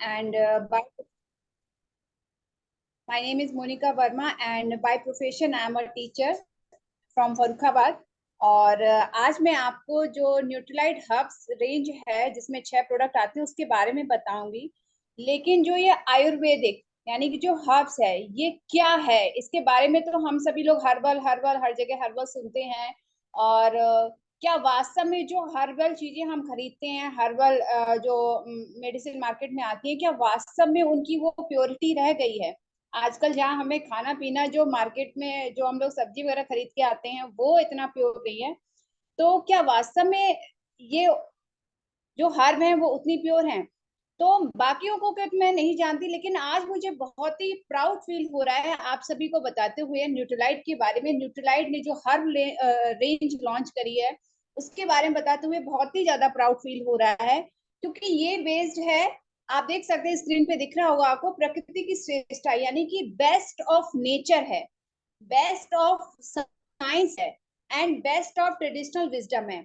and my name is Monica Verma and by profession I am a teacher from Farrukhabad. और आज मैं आपको जो न्यूट्रीलाइट हर्ब्स रेंज है जिसमें 6 प्रोडक्ट आते हैं उसके बारे में बताऊंगी। लेकिन जो ये आयुर्वेदिक यानी कि जो हर्ब्स है ये क्या है, इसके बारे में तो हम सभी लोग हर्बल हर्बल हर जगह हर्बल सुनते हैं। और क्या वास्तव में जो हर्बल चीजें हम खरीदते हैं, हर्बल जो मेडिसिन मार्केट में आती है, क्या वास्तव में उनकी वो प्योरिटी रह गई है? आजकल जहाँ हमें खाना पीना जो मार्केट में जो हम लोग सब्जी वगैरह खरीद के आते हैं वो इतना प्योर नहीं है, तो क्या वास्तव में ये जो हर्ब है वो उतनी प्योर हैं? तो बाकियों को क्या मैं नहीं जानती, लेकिन आज मुझे बहुत ही प्राउड फील हो रहा है आप सभी को बताते हुए न्यूट्रीलाइट के बारे में। न्यूट्रीलाइट ने जो हर्ब रेंज लॉन्च करी है उसके बारे में बताते हुए बहुत ही ज्यादा प्राउड फील हो रहा है, क्योंकि ये बेस्ड है, आप देख सकते हैं स्क्रीन पे दिख रहा होगा आपको, प्रकृति की श्रेष्ठता यानी कि बेस्ट ऑफ नेचर है, बेस्ट ऑफ साइंस है and best of traditional wisdom है।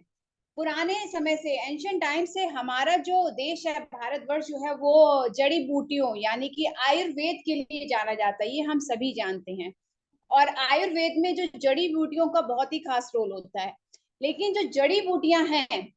पुराने समय से एंशियंट टाइम से हमारा जो देश है, भारतवर्ष जो है, वो जड़ी बूटियों यानी कि आयुर्वेद के लिए जाना जाता है, ये हम सभी जानते हैं। और आयुर्वेद में जो जड़ी बूटियों का बहुत ही खास रोल होता है। लेकिन जो जड़ी बूटियां हैं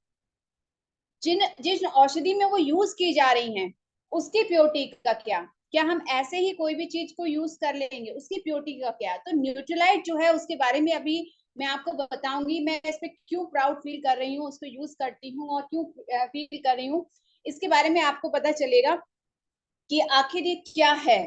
जिन औषधि में वो यूज की जा रही हैं उसकी प्योरिटी का क्या, क्या हम ऐसे ही कोई भी चीज को यूज कर लेंगे, उसकी प्योरिटी का क्या? तो न्यूट्रीलाइट जो है उसके बारे में अभी मैं आपको बताऊंगी, मैं इस पे क्यों प्राउड फील कर रही हूँ, उसको यूज करती हूँ और क्यों फील कर रही हूँ, इसके बारे में आपको पता चलेगा कि आखिर ये क्या है।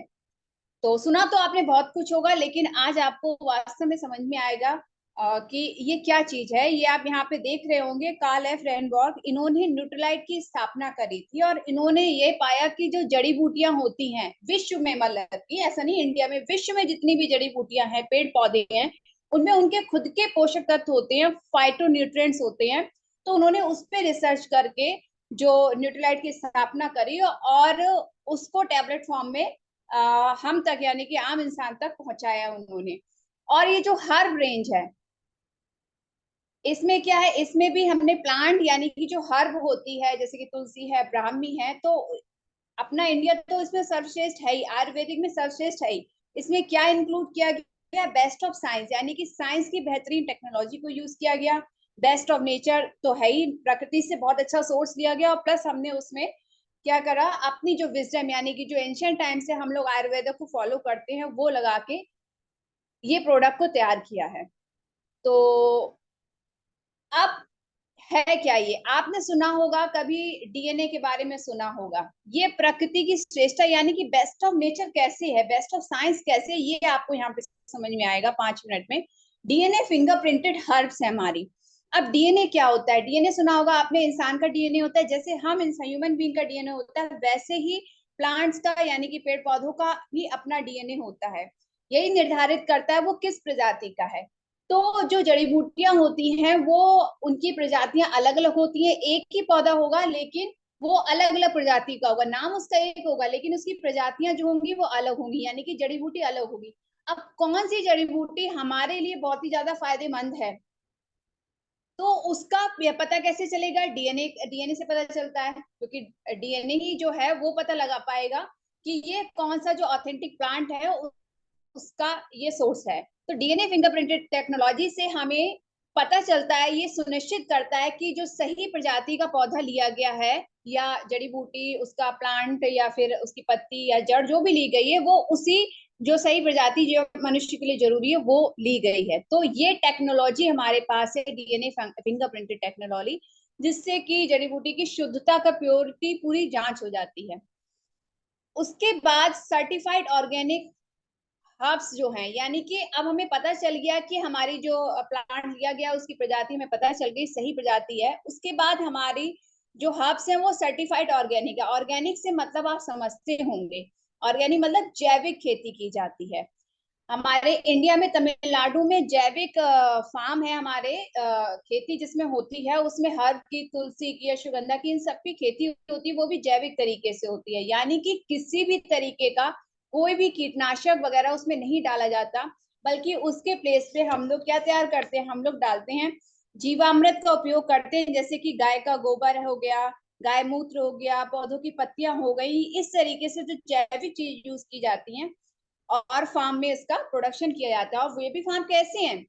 तो सुना तो आपने बहुत कुछ होगा, लेकिन आज आपको वास्तव में समझ में आएगा कि ये क्या चीज है। ये आप यहाँ पे देख रहे होंगे, कार्ल एफ रेनबर्ग, इन्होंने न्यूट्रीलाइट की स्थापना करी थी और इन्होंने ये पाया कि जो जड़ी बूटियां होती हैं विश्व में, मतलब कि ऐसा नहीं इंडिया में, विश्व में जितनी भी जड़ी बूटियां हैं, पेड़ पौधे हैं, उनमें उनके खुद के पोषक तत्व होते हैं, फाइटो न्यूट्रिएंट्स होते हैं। तो उन्होंने उस पर रिसर्च करके जो न्यूट्रीलाइट की स्थापना करी और उसको टैबलेट फॉर्म में हम तक यानी कि आम इंसान तक पहुंचाया उन्होंने। और ये जो हर्ब रेंज है इसमें क्या है, इसमें भी हमने प्लांट यानी कि जो हर्ब होती है जैसे कि तुलसी है, ब्राह्मी है, तो अपना इंडिया तो इसमें सर्वश्रेष्ठ है ही, आयुर्वेदिक में सर्वश्रेष्ठ है ही। इसमें क्या इंक्लूड किया गया? बेस्ट ऑफ साइंस यानी कि साइंस की बेहतरीन टेक्नोलॉजी को यूज किया गया। बेस्ट ऑफ नेचर तो है ही, प्रकृति से बहुत अच्छा सोर्स लिया गया, और प्लस हमने उसमें क्या करा, अपनी जो विजडम यानी कि जो एंशियंट टाइम से हम लोग आयुर्वेद को फॉलो करते हैं वो लगा के ये प्रोडक्ट को तैयार किया है। तो अब है क्या ये, आपने सुना होगा कभी डीएनए के बारे में सुना होगा। ये प्रकृति की श्रेष्ठता यानी कि बेस्ट ऑफ नेचर कैसे है, बेस्ट ऑफ साइंस कैसे है, ये आपको यहाँ पे समझ में आएगा 5 मिनट में। डीएनए फिंगरप्रिंटेड हर्ब्स है हमारी। अब डीएनए क्या होता है? डीएनए सुना होगा आपने, इंसान का डीएनए होता है, जैसे हम इंसान ह्यूमन बीइंग का डीएनए होता है वैसे ही प्लांट्स का यानी कि पेड़ पौधों का भी अपना डीएनए होता है। यही निर्धारित करता है वो किस प्रजाति का है। तो जो जड़ी बूटियां होती हैं वो, उनकी प्रजातियां अलग अलग होती हैं, एक ही पौधा होगा लेकिन वो अलग अलग प्रजाति का होगा, नाम उसका एक होगा लेकिन उसकी प्रजातियां जो होंगी वो अलग होंगी, यानी कि जड़ी बूटी अलग होगी। अब कौन सी जड़ी बूटी हमारे लिए बहुत ही ज्यादा फायदेमंद है, तो उसका पता कैसे चलेगा? डीएनए, डीएनए से पता चलता है, क्योंकि डीएनए ही जो है वो पता लगा पाएगा कि ये कौन सा जो ऑथेंटिक प्लांट है उसका ये सोर्स है। तो डीएनए फिंगरप्रिंटेड टेक्नोलॉजी से हमें पता चलता है, ये सुनिश्चित करता है कि जो सही प्रजाति का पौधा लिया गया है या जड़ी बूटी, उसका प्लांट या फिर उसकी पत्ती या जड़ जो भी ली गई है वो उसी जो सही प्रजाति जो मनुष्य के लिए जरूरी है वो ली गई है। तो ये टेक्नोलॉजी हमारे पास है, डीएनए फिंगरप्रिंटेड टेक्नोलॉजी, जिससे कि जड़ी बूटी की शुद्धता का प्योरिटी पूरी जांच हो जाती है। उसके बाद सर्टिफाइड ऑर्गेनिक हर्ब्स जो हैं, यानी कि अब हमें पता चल गया कि हमारी जो प्लांट लिया गया उसकी प्रजाति हमें पता चल गई सही प्रजाति है। उसके बाद हमारी जो हर्ब्स हैं वो सर्टिफाइड ऑर्गेनिक है। ऑर्गेनिक से मतलब आप समझते होंगे, ऑर्गेनिक मतलब जैविक खेती की जाती है। हमारे इंडिया में तमिलनाडु में जैविक फार्म है हमारे, खेती जिसमें होती है उसमें हर्ब की, तुलसी की, अश्वगंधा की, इन सब की खेती होती है, वो भी जैविक तरीके से होती है, यानी कि किसी भी तरीके का कोई भी कीटनाशक वगैरह उसमें नहीं डाला जाता, बल्कि उसके प्लेस पे हम लोग क्या तैयार करते हैं, हम लोग डालते हैं जीवामृत का उपयोग करते हैं, जैसे कि गाय का गोबर हो गया, गाय मूत्र हो गया, पौधों की पत्तियां हो गई, इस तरीके से जो जैविक चीज यूज की जाती हैं और फार्म में इसका प्रोडक्शन किया जाता है। और वे भी फार्म कैसे हैं?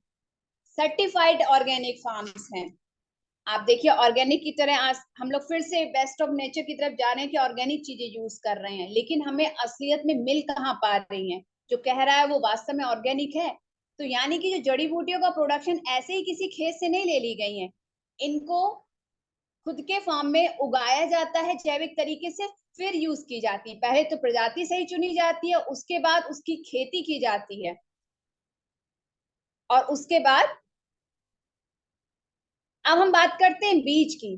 सर्टिफाइड ऑर्गेनिक फार्म्स हैं। आप देखिए ऑर्गेनिक की तरह आज हम लोग फिर से बेस्ट ऑफ नेचर की तरफ जा रहे हैं कि ऑर्गेनिक चीजें यूज कर रहे हैं, लेकिन हमें असलियत में मिल कहाँ पा रही हैं? जो कह रहा है वो वास्तव में ऑर्गेनिक है? तो यानी कि जो जड़ी बूटियों का प्रोडक्शन ऐसे ही किसी खेत से नहीं ले ली गई है, इनको खुद के फार्म में उगाया जाता है जैविक तरीके से, फिर यूज की जाती है। पहले तो प्रजाति सही चुनी जाती है, उसके बाद उसकी खेती की जाती है, और उसके बाद अब हम बात करते हैं बीज की।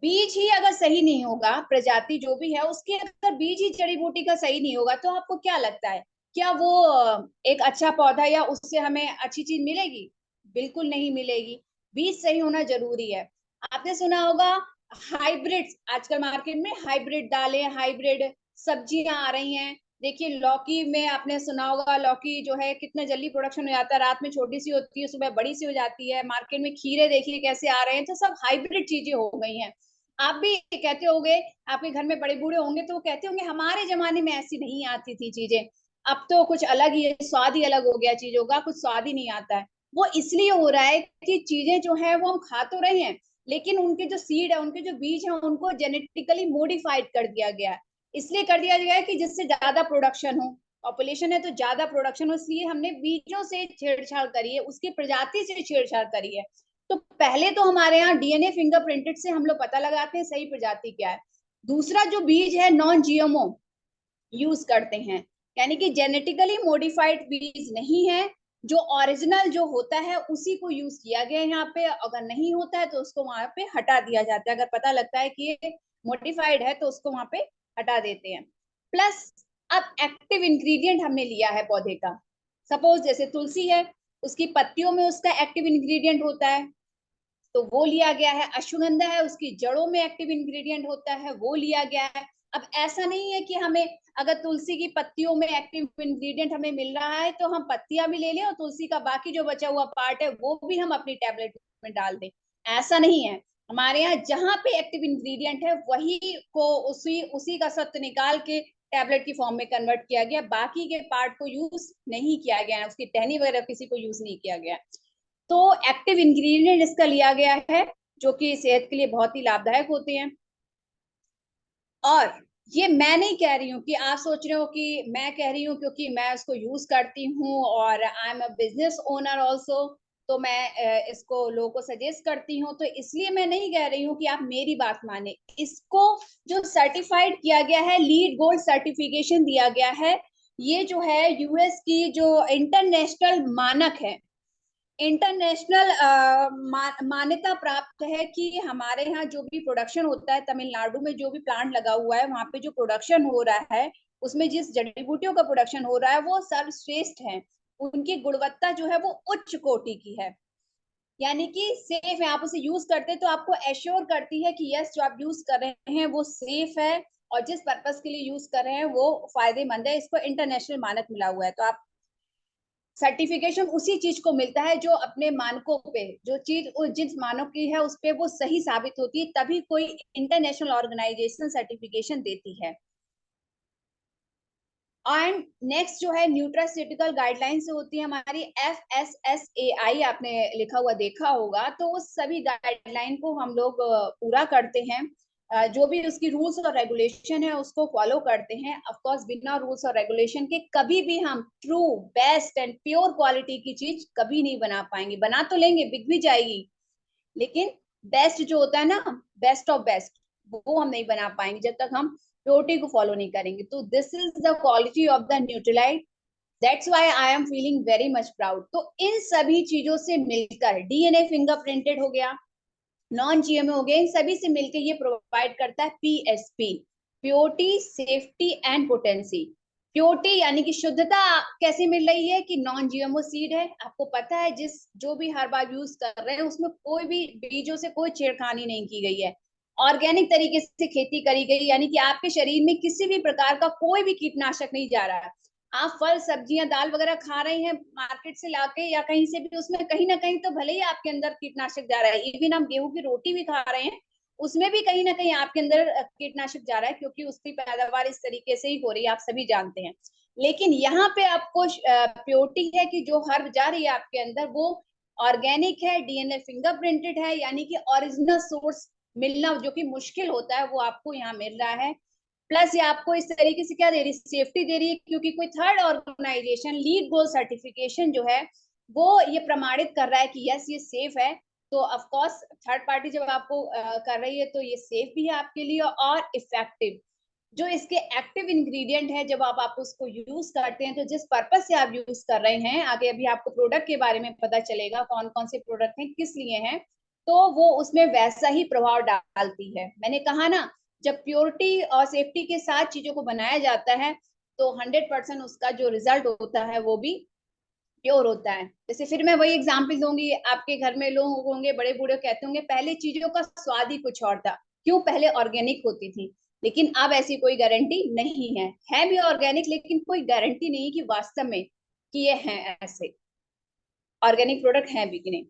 बीज ही अगर सही नहीं होगा, प्रजाति जो भी है उसके अगर बीज ही जड़ी बूटी का सही नहीं होगा, तो आपको क्या लगता है क्या वो एक अच्छा पौधा या उससे हमें अच्छी चीज मिलेगी? बिल्कुल नहीं मिलेगी। बीज सही होना जरूरी है। आपने सुना होगा हाइब्रिड, आजकल मार्केट में हाइब्रिड दालें, हाइब्रिड सब्जियां आ रही हैं। देखिए लौकी में आपने सुना होगा, लौकी जो है कितना जल्दी प्रोडक्शन हो जाता है, रात में छोटी सी होती है, सुबह बड़ी सी हो जाती है। मार्केट में खीरे देखिए कैसे आ रहे हैं, तो सब हाइब्रिड चीजें हो गई हैं। आप भी कहते होंगे, आपके घर में बड़े बूढ़े होंगे तो वो कहते होंगे हमारे जमाने में ऐसी नहीं आती थी चीजें, अब तो कुछ अलग ही है, स्वाद ही अलग हो गया चीजों का, कुछ स्वाद ही नहीं आता है। वो इसलिए हो रहा है कि चीजें जो है वो हम खा तो रहे हैं, लेकिन उनके जो सीड है, उनके जो बीज है, उनको जेनेटिकली मॉडिफाइड कर दिया गया है। इसलिए कर दिया गया है कि जिससे ज्यादा प्रोडक्शन हो, पॉपुलेशन है तो ज्यादा प्रोडक्शन हो, इसलिए हमने बीजों से छेड़छाड़ करी है, उसकी प्रजाति से छेड़छाड़ करी है। तो पहले तो हमारे यहाँ डीएनए फिंगरप्रिंटेड से हम लोग पता लगाते हैं सही प्रजाति क्या है। दूसरा जो बीज है नॉन जीएमओ यूज करते हैं, यानी कि जेनेटिकली मॉडिफाइड बीज नहीं है, जो ओरिजिनल जो होता है उसी को यूज किया गया है यहाँ पे। अगर नहीं होता है तो उसको वहां पे हटा दिया जाता है, अगर पता लगता है कि ये मॉडिफाइड है तो उसको वहां पे हटा देते हैं। प्लस अब एक्टिव इंग्रेडिएंट हमने लिया है पौधे का, सपोज जैसे तुलसी है, उसकी पत्तियों में उसका एक्टिव इंग्रेडिएंट होता है, तो वो लिया गया है। अश्वगंधा है, उसकी जड़ों में एक्टिव इंग्रेडिएंट होता है, वो लिया गया है। अब ऐसा नहीं है कि हमें अगर तुलसी की पत्तियों में एक्टिव इंग्रेडिएंट हमें मिल रहा है तो हम पत्तियां भी ले लें और तुलसी का बाकी जो बचा हुआ पार्ट है वो भी हम अपनी टैबलेट में डाल दें, ऐसा नहीं है। हमारे यहाँ जहां पे एक्टिव इंग्रेडिएंट है वही को उसी उसी का सत्व निकाल के टैबलेट की फॉर्म में कन्वर्ट किया गया, बाकी के पार्ट को यूज नहीं किया गया है, उसकी टहनी वगैरह किसी को यूज नहीं किया गया। तो एक्टिव इंग्रेडिएंट इसका लिया गया है, जो कि सेहत के लिए बहुत ही लाभदायक होते हैं। और ये मैं नहीं कह रही हूँ कि आप सोच रहे हो कि मैं कह रही हूँ क्योंकि मैं इसको यूज करती हूँ और I am a business owner also, तो मैं इसको लोगों को सजेस्ट करती हूँ, तो इसलिए मैं नहीं कह रही हूँ कि आप मेरी बात माने। इसको जो सर्टिफाइड किया गया है, लीड गोल्ड सर्टिफिकेशन दिया गया है, ये जो है यूएस की जो इंटरनेशनल मानक है, इंटरनेशनल मान्यता प्राप्त है कि हमारे यहाँ जो भी प्रोडक्शन होता है, तमिलनाडु में जो भी प्लांट लगा हुआ है वहां पे जो प्रोडक्शन हो रहा है, उसमें जिस जड़ी बूटियों का प्रोडक्शन हो रहा है वो सर्वश्रेष्ठ है, उनकी गुणवत्ता जो है वो उच्च कोटि की है, यानी कि सेफ है। आप उसे यूज करते हैं तो आपको एश्योर करती है कि यस जो आप यूज कर रहे हैं वो सेफ है, और जिस पर्पस के लिए यूज कर रहे हैं वो फायदेमंद है, इसको इंटरनेशनल मानक मिला हुआ है। तो आप सर्टिफिकेशन उसी चीज को मिलता है जो अपने मानकों पे, जो चीज जिस मानक की है उस पे वो सही साबित होती है, तभी कोई इंटरनेशनल ऑर्गेनाइजेशन सर्टिफिकेशन देती है। एंड नेक्स्ट जो है न्यूट्रास्यूटिकल गाइडलाइंस से होती है हमारी FSSAI, आपने लिखा हुआ देखा होगा, तो उस सभी गाइडलाइन को हम लोग पूरा करते हैं। जो भी उसकी रूल्स और रेगुलेशन है उसको फॉलो करते हैं। ऑफ कोर्स बिना रूल्स और रेगुलेशन के कभी भी हम true best and pure quality की चीज कभी नहीं बना पाएंगे। बना तो लेंगे, बिक भी जाएगी, लेकिन बेस्ट जो होता है ना, बेस्ट ऑफ बेस्ट, वो हम नहीं बना पाएंगे जब तक हम प्योरिटी को फॉलो नहीं करेंगे। तो this is the quality of the Nutrilite, that's why I am feeling very much proud. तो इन सभी चीजों से मिलकर डीएनए फिंगरप्रिंटेड हो गया, नॉन जीएमओ हो गया, इन सभी से मिलकर ये प्रोवाइड करता है PSP, purity safety and potency. Purity यानी कि शुद्धता कैसे मिल रही है कि नॉन जीएमओ सीड है, आपको पता है जिस जो भी हर बार यूज कर रहे हैं उसमें कोई भी बीजों से कोई छेड़खानी नहीं की गई है, ऑर्गेनिक तरीके से खेती करी गई, यानी कि आपके शरीर में किसी भी प्रकार का कोई भी कीटनाशक नहीं जा रहा है। आप फल सब्जियां दाल वगैरह खा रहे हैं मार्केट से लाके या कहीं से भी, उसमें कहीं ना कहीं तो भले ही आपके अंदर कीटनाशक जा रहा है। इवन हम गेहूं की रोटी भी खा रहे हैं उसमें भी कहीं ना कहीं आपके अंदर कीटनाशक जा रहा है, क्योंकि उसकी पैदावार इस तरीके से ही हो रही है, आप सभी जानते हैं। लेकिन यहाँ पे आपको प्योरिटी है कि जो हर्ब जा रही है आपके अंदर वो ऑर्गेनिक है, डीएनए फिंगरप्रिंटेड है, यानी कि ओरिजिनल सोर्स मिलना जो कि मुश्किल होता है वो आपको यहाँ मिल रहा है। प्लस ये आपको इस तरीके से क्या दे रही है, सेफ्टी दे रही है, क्योंकि कोई third organisation LEED gold certification जो है वो ये प्रमाणित कर रहा है कि यस ये सेफ है। तो ऑफ कोर्स थर्ड पार्टी जब आपको कर रही है तो ये सेफ भी है आपके लिए और इफेक्टिव। जो इसके एक्टिव इंग्रेडिएंट है जब आप उसको यूज करते हैं, तो जिस पर्पज से आप यूज कर रहे हैं, आगे अभी आपको प्रोडक्ट के बारे में पता चलेगा कौन कौन से प्रोडक्ट हैं किस लिए हैं, तो वो उसमें वैसा ही प्रभाव डालती है। मैंने कहा ना, जब प्योरिटी और सेफ्टी के साथ चीजों को बनाया जाता है तो 100% उसका जो रिजल्ट होता है वो भी प्योर होता है। जैसे फिर मैं वही एग्जांपल दूंगी, आपके घर में लोग होंगे बड़े बूढ़े कहते होंगे पहले चीजों का स्वाद ही कुछ और था, क्यों, पहले ऑर्गेनिक होती थी। लेकिन अब ऐसी कोई गारंटी नहीं है भी ऑर्गेनिक, लेकिन कोई गारंटी नहीं कि वास्तव में कि ये है ऐसे ऑर्गेनिक प्रोडक्ट है भी कि नहीं।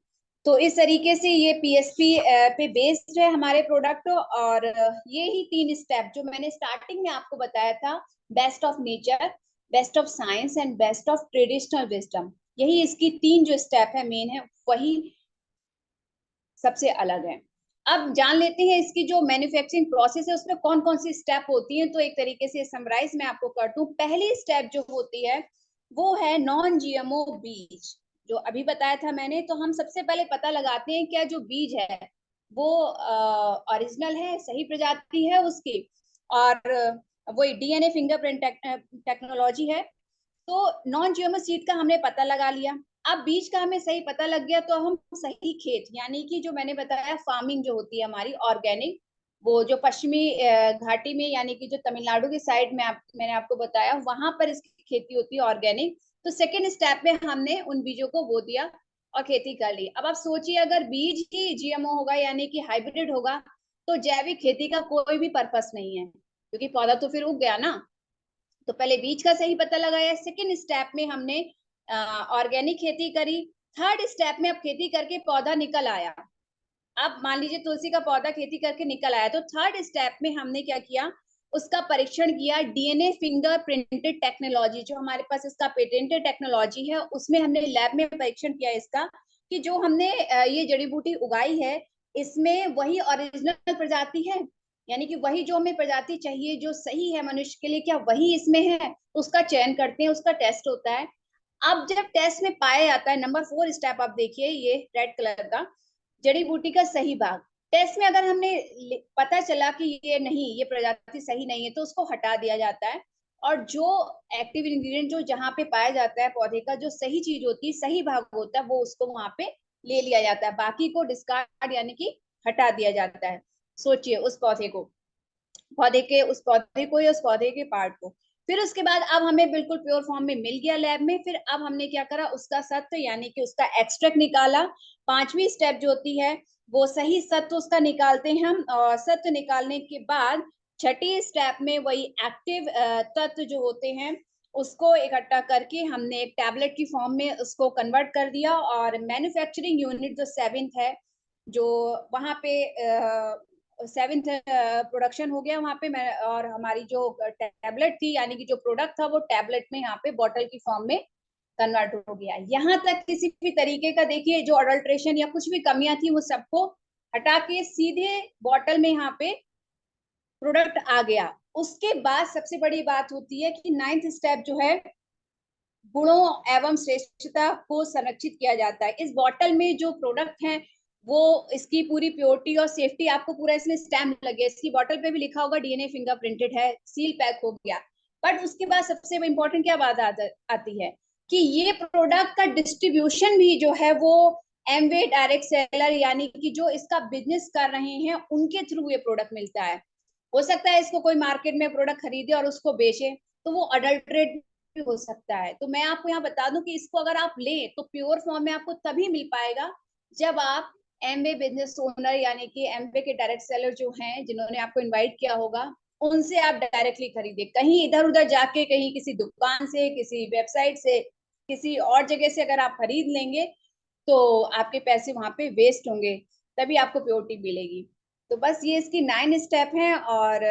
तो इस तरीके से ये पीएसपी पे बेस्ड है हमारे प्रोडक्ट। और ये ही 3 स्टेप जो मैंने स्टार्टिंग में आपको बताया था, best of nature, best of science and best of traditional wisdom, यही इसकी 3 जो स्टेप है मेन है, वही सबसे अलग है। अब जान लेते हैं इसकी जो मैन्युफैक्चरिंग प्रोसेस है उसमें कौन कौन सी स्टेप होती हैं। तो एक तरीके से समराइज मैं आपको कर दूं, पहली स्टेप जो होती है वो है नॉन जीएमओ बीज, जो अभी बताया था मैंने। तो हम सबसे पहले पता लगाते हैं क्या जो बीज है वो ओरिजिनल है, सही प्रजाति है उसकी, और वही डीएनए फिंगरप्रिंट टेक्नोलॉजी है। तो नॉन जीएमओ सीड का हमने पता लगा लिया। अब बीज का हमें सही पता लग गया तो हम सही खेत, यानी कि जो मैंने बताया फार्मिंग जो होती है हमारी ऑर्गेनिक, वो जो पश्चिमी घाटी में यानी कि जो तमिलनाडु की साइड में मैंने आपको बताया वहां पर इसकी खेती होती है ऑर्गेनिक। तो सेकेंड स्टेप में हमने उन बीजों को बो दिया और खेती कर ली। अब आप सोचिए अगर बीज ही जीएमओ होगा यानी कि हाइब्रिड होगा तो जैविक खेती का कोई भी पर्पस नहीं है, क्योंकि पौधा तो फिर उग गया ना। तो पहले बीज का सही पता लगाया, सेकेंड स्टेप में हमने ऑर्गेनिक खेती करी, थर्ड स्टेप में अब खेती करके पौधा निकल आया। अब मान लीजिए तुलसी का पौधा खेती करके निकल आया, तो थर्ड स्टेप में हमने क्या किया, उसका परीक्षण किया डीएनए फिंगर प्रिंटेड टेक्नोलॉजी, जो हमारे पास इसका पेटेंटेड टेक्नोलॉजी है, उसमें हमने लैब में परीक्षण किया इसका कि जो हमने ये जड़ी बूटी उगाई है इसमें वही ओरिजिनल प्रजाति है, यानी कि वही जो हमें प्रजाति चाहिए जो सही है मनुष्य के लिए, क्या वही इसमें है। उसका चयन करते हैं, उसका टेस्ट होता है। अब जब टेस्ट में पाया जाता है, नंबर 4 स्टेप आप देखिए, ये रेड कलर का जड़ी बूटी का सही भाग, टेस्ट में अगर हमने पता चला कि ये नहीं, ये प्रजाति सही नहीं है, तो उसको हटा दिया जाता है। और जो एक्टिव इंग्रेडिएंट जो जहाँ पे पाया जाता है पौधे का जो सही चीज होती है, सही भाग होता है, वो उसको वहां पे ले लिया जाता है, बाकी को डिस्कार्ड यानी कि हटा दिया जाता है। सोचिए उस पौधे को, पौधे के उस पौधे को या उस पौधे के पार्ट को। फिर उसके बाद अब हमें बिल्कुल प्योर फॉर्म में मिल गया लैब में, फिर अब हमने क्या करा, उसका सत्व यानी कि उसका एक्सट्रैक्ट निकाला। पांचवी स्टेप जो होती है वो सही सत्व उसका निकालते हैं हम, और सत्व निकालने के बाद छठी स्टेप में वही एक्टिव तत्व जो होते हैं उसको इकट्ठा करके हमने एक टैबलेट की फॉर्म में उसको कन्वर्ट कर दिया। और मैन्युफैक्चरिंग यूनिट जो 7th है, जो वहां पे 7th प्रोडक्शन हो गया वहां पे, मैं और हमारी जो टैबलेट थी यानी कि जो प्रोडक्ट था वो टैबलेट में यहाँ पे बॉटल की फॉर्म में कन्वर्ट हो गया। यहाँ तक किसी भी तरीके का देखिए जो अडल्ट्रेशन या कुछ भी कमियां थी वो सबको हटा के सीधे बॉटल में यहाँ पे प्रोडक्ट आ गया। उसके बाद सबसे बड़ी बात होती है कि 9th स्टेप जो है गुणों एवं श्रेष्ठता को संरक्षित किया जाता है। इस बॉटल में जो प्रोडक्ट है वो इसकी पूरी प्योरिटी और सेफ्टी, आपको पूरा इसमें स्टैम्प लगे, इसकी बॉटल पे भी लिखा होगा डीएनए फिंगरप्रिंटेड है, सील पैक हो गया। बट उसके बाद सबसे इंपॉर्टेंट क्या बात आती है कि ये प्रोडक्ट का डिस्ट्रीब्यूशन भी जो है वो एमवे डायरेक्ट सेलर यानी कि जो इसका बिजनेस कर रहे हैं उनके थ्रू ये प्रोडक्ट मिलता है। हो सकता है इसको कोई मार्केट में प्रोडक्ट खरीदे और उसको बेचे, तो वो अडल्ट्रेट भी हो सकता है। तो मैं आपको यहाँ बता दूं कि इसको अगर आप लें तो प्योर फॉर्म में आपको तभी मिल पाएगा जब आप एमवे बिजनेस ओनर यानी कि एमवे के डायरेक्ट सेलर जो हैं जिन्होंने आपको इनवाइट किया होगा उनसे आप डायरेक्टली खरीदे। कहीं इधर उधर जाके कहीं किसी दुकान से, किसी वेबसाइट से, किसी और जगह से अगर आप खरीद लेंगे तो आपके पैसे वहां पे वेस्ट होंगे, तभी आपको प्योरिटी मिलेगी। तो बस ये इसकी 9 स्टेप हैं और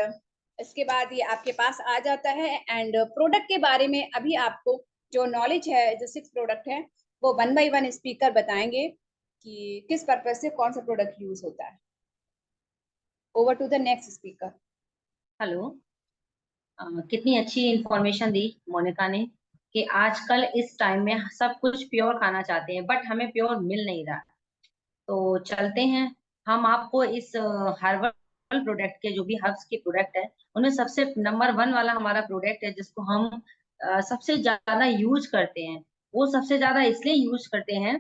इसके बाद ये आपके पास आ जाता है। एंड प्रोडक्ट के बारे में अभी आपको जो नॉलेज है, जो 6 प्रोडक्ट है, वो 1 बाय 1 स्पीकर बताएंगे कि किस पर्पज से कौन सा प्रोडक्ट यूज होता है। Over to the next speaker. Hello. कितनी अच्छी इंफॉर्मेशन दी मोनिका ने कि आजकल इस टाइम में सब कुछ प्योर खाना चाहते हैं बट हमें प्योर मिल नहीं रहा। तो चलते हैं, हम आपको इस हर्बल प्रोडक्ट के जो भी हर्ब्स के प्रोडक्ट है उनमें सबसे नंबर 1 वाला हमारा प्रोडक्ट है जिसको हम सबसे ज्यादा यूज करते हैं। वो सबसे ज्यादा इसलिए यूज करते हैं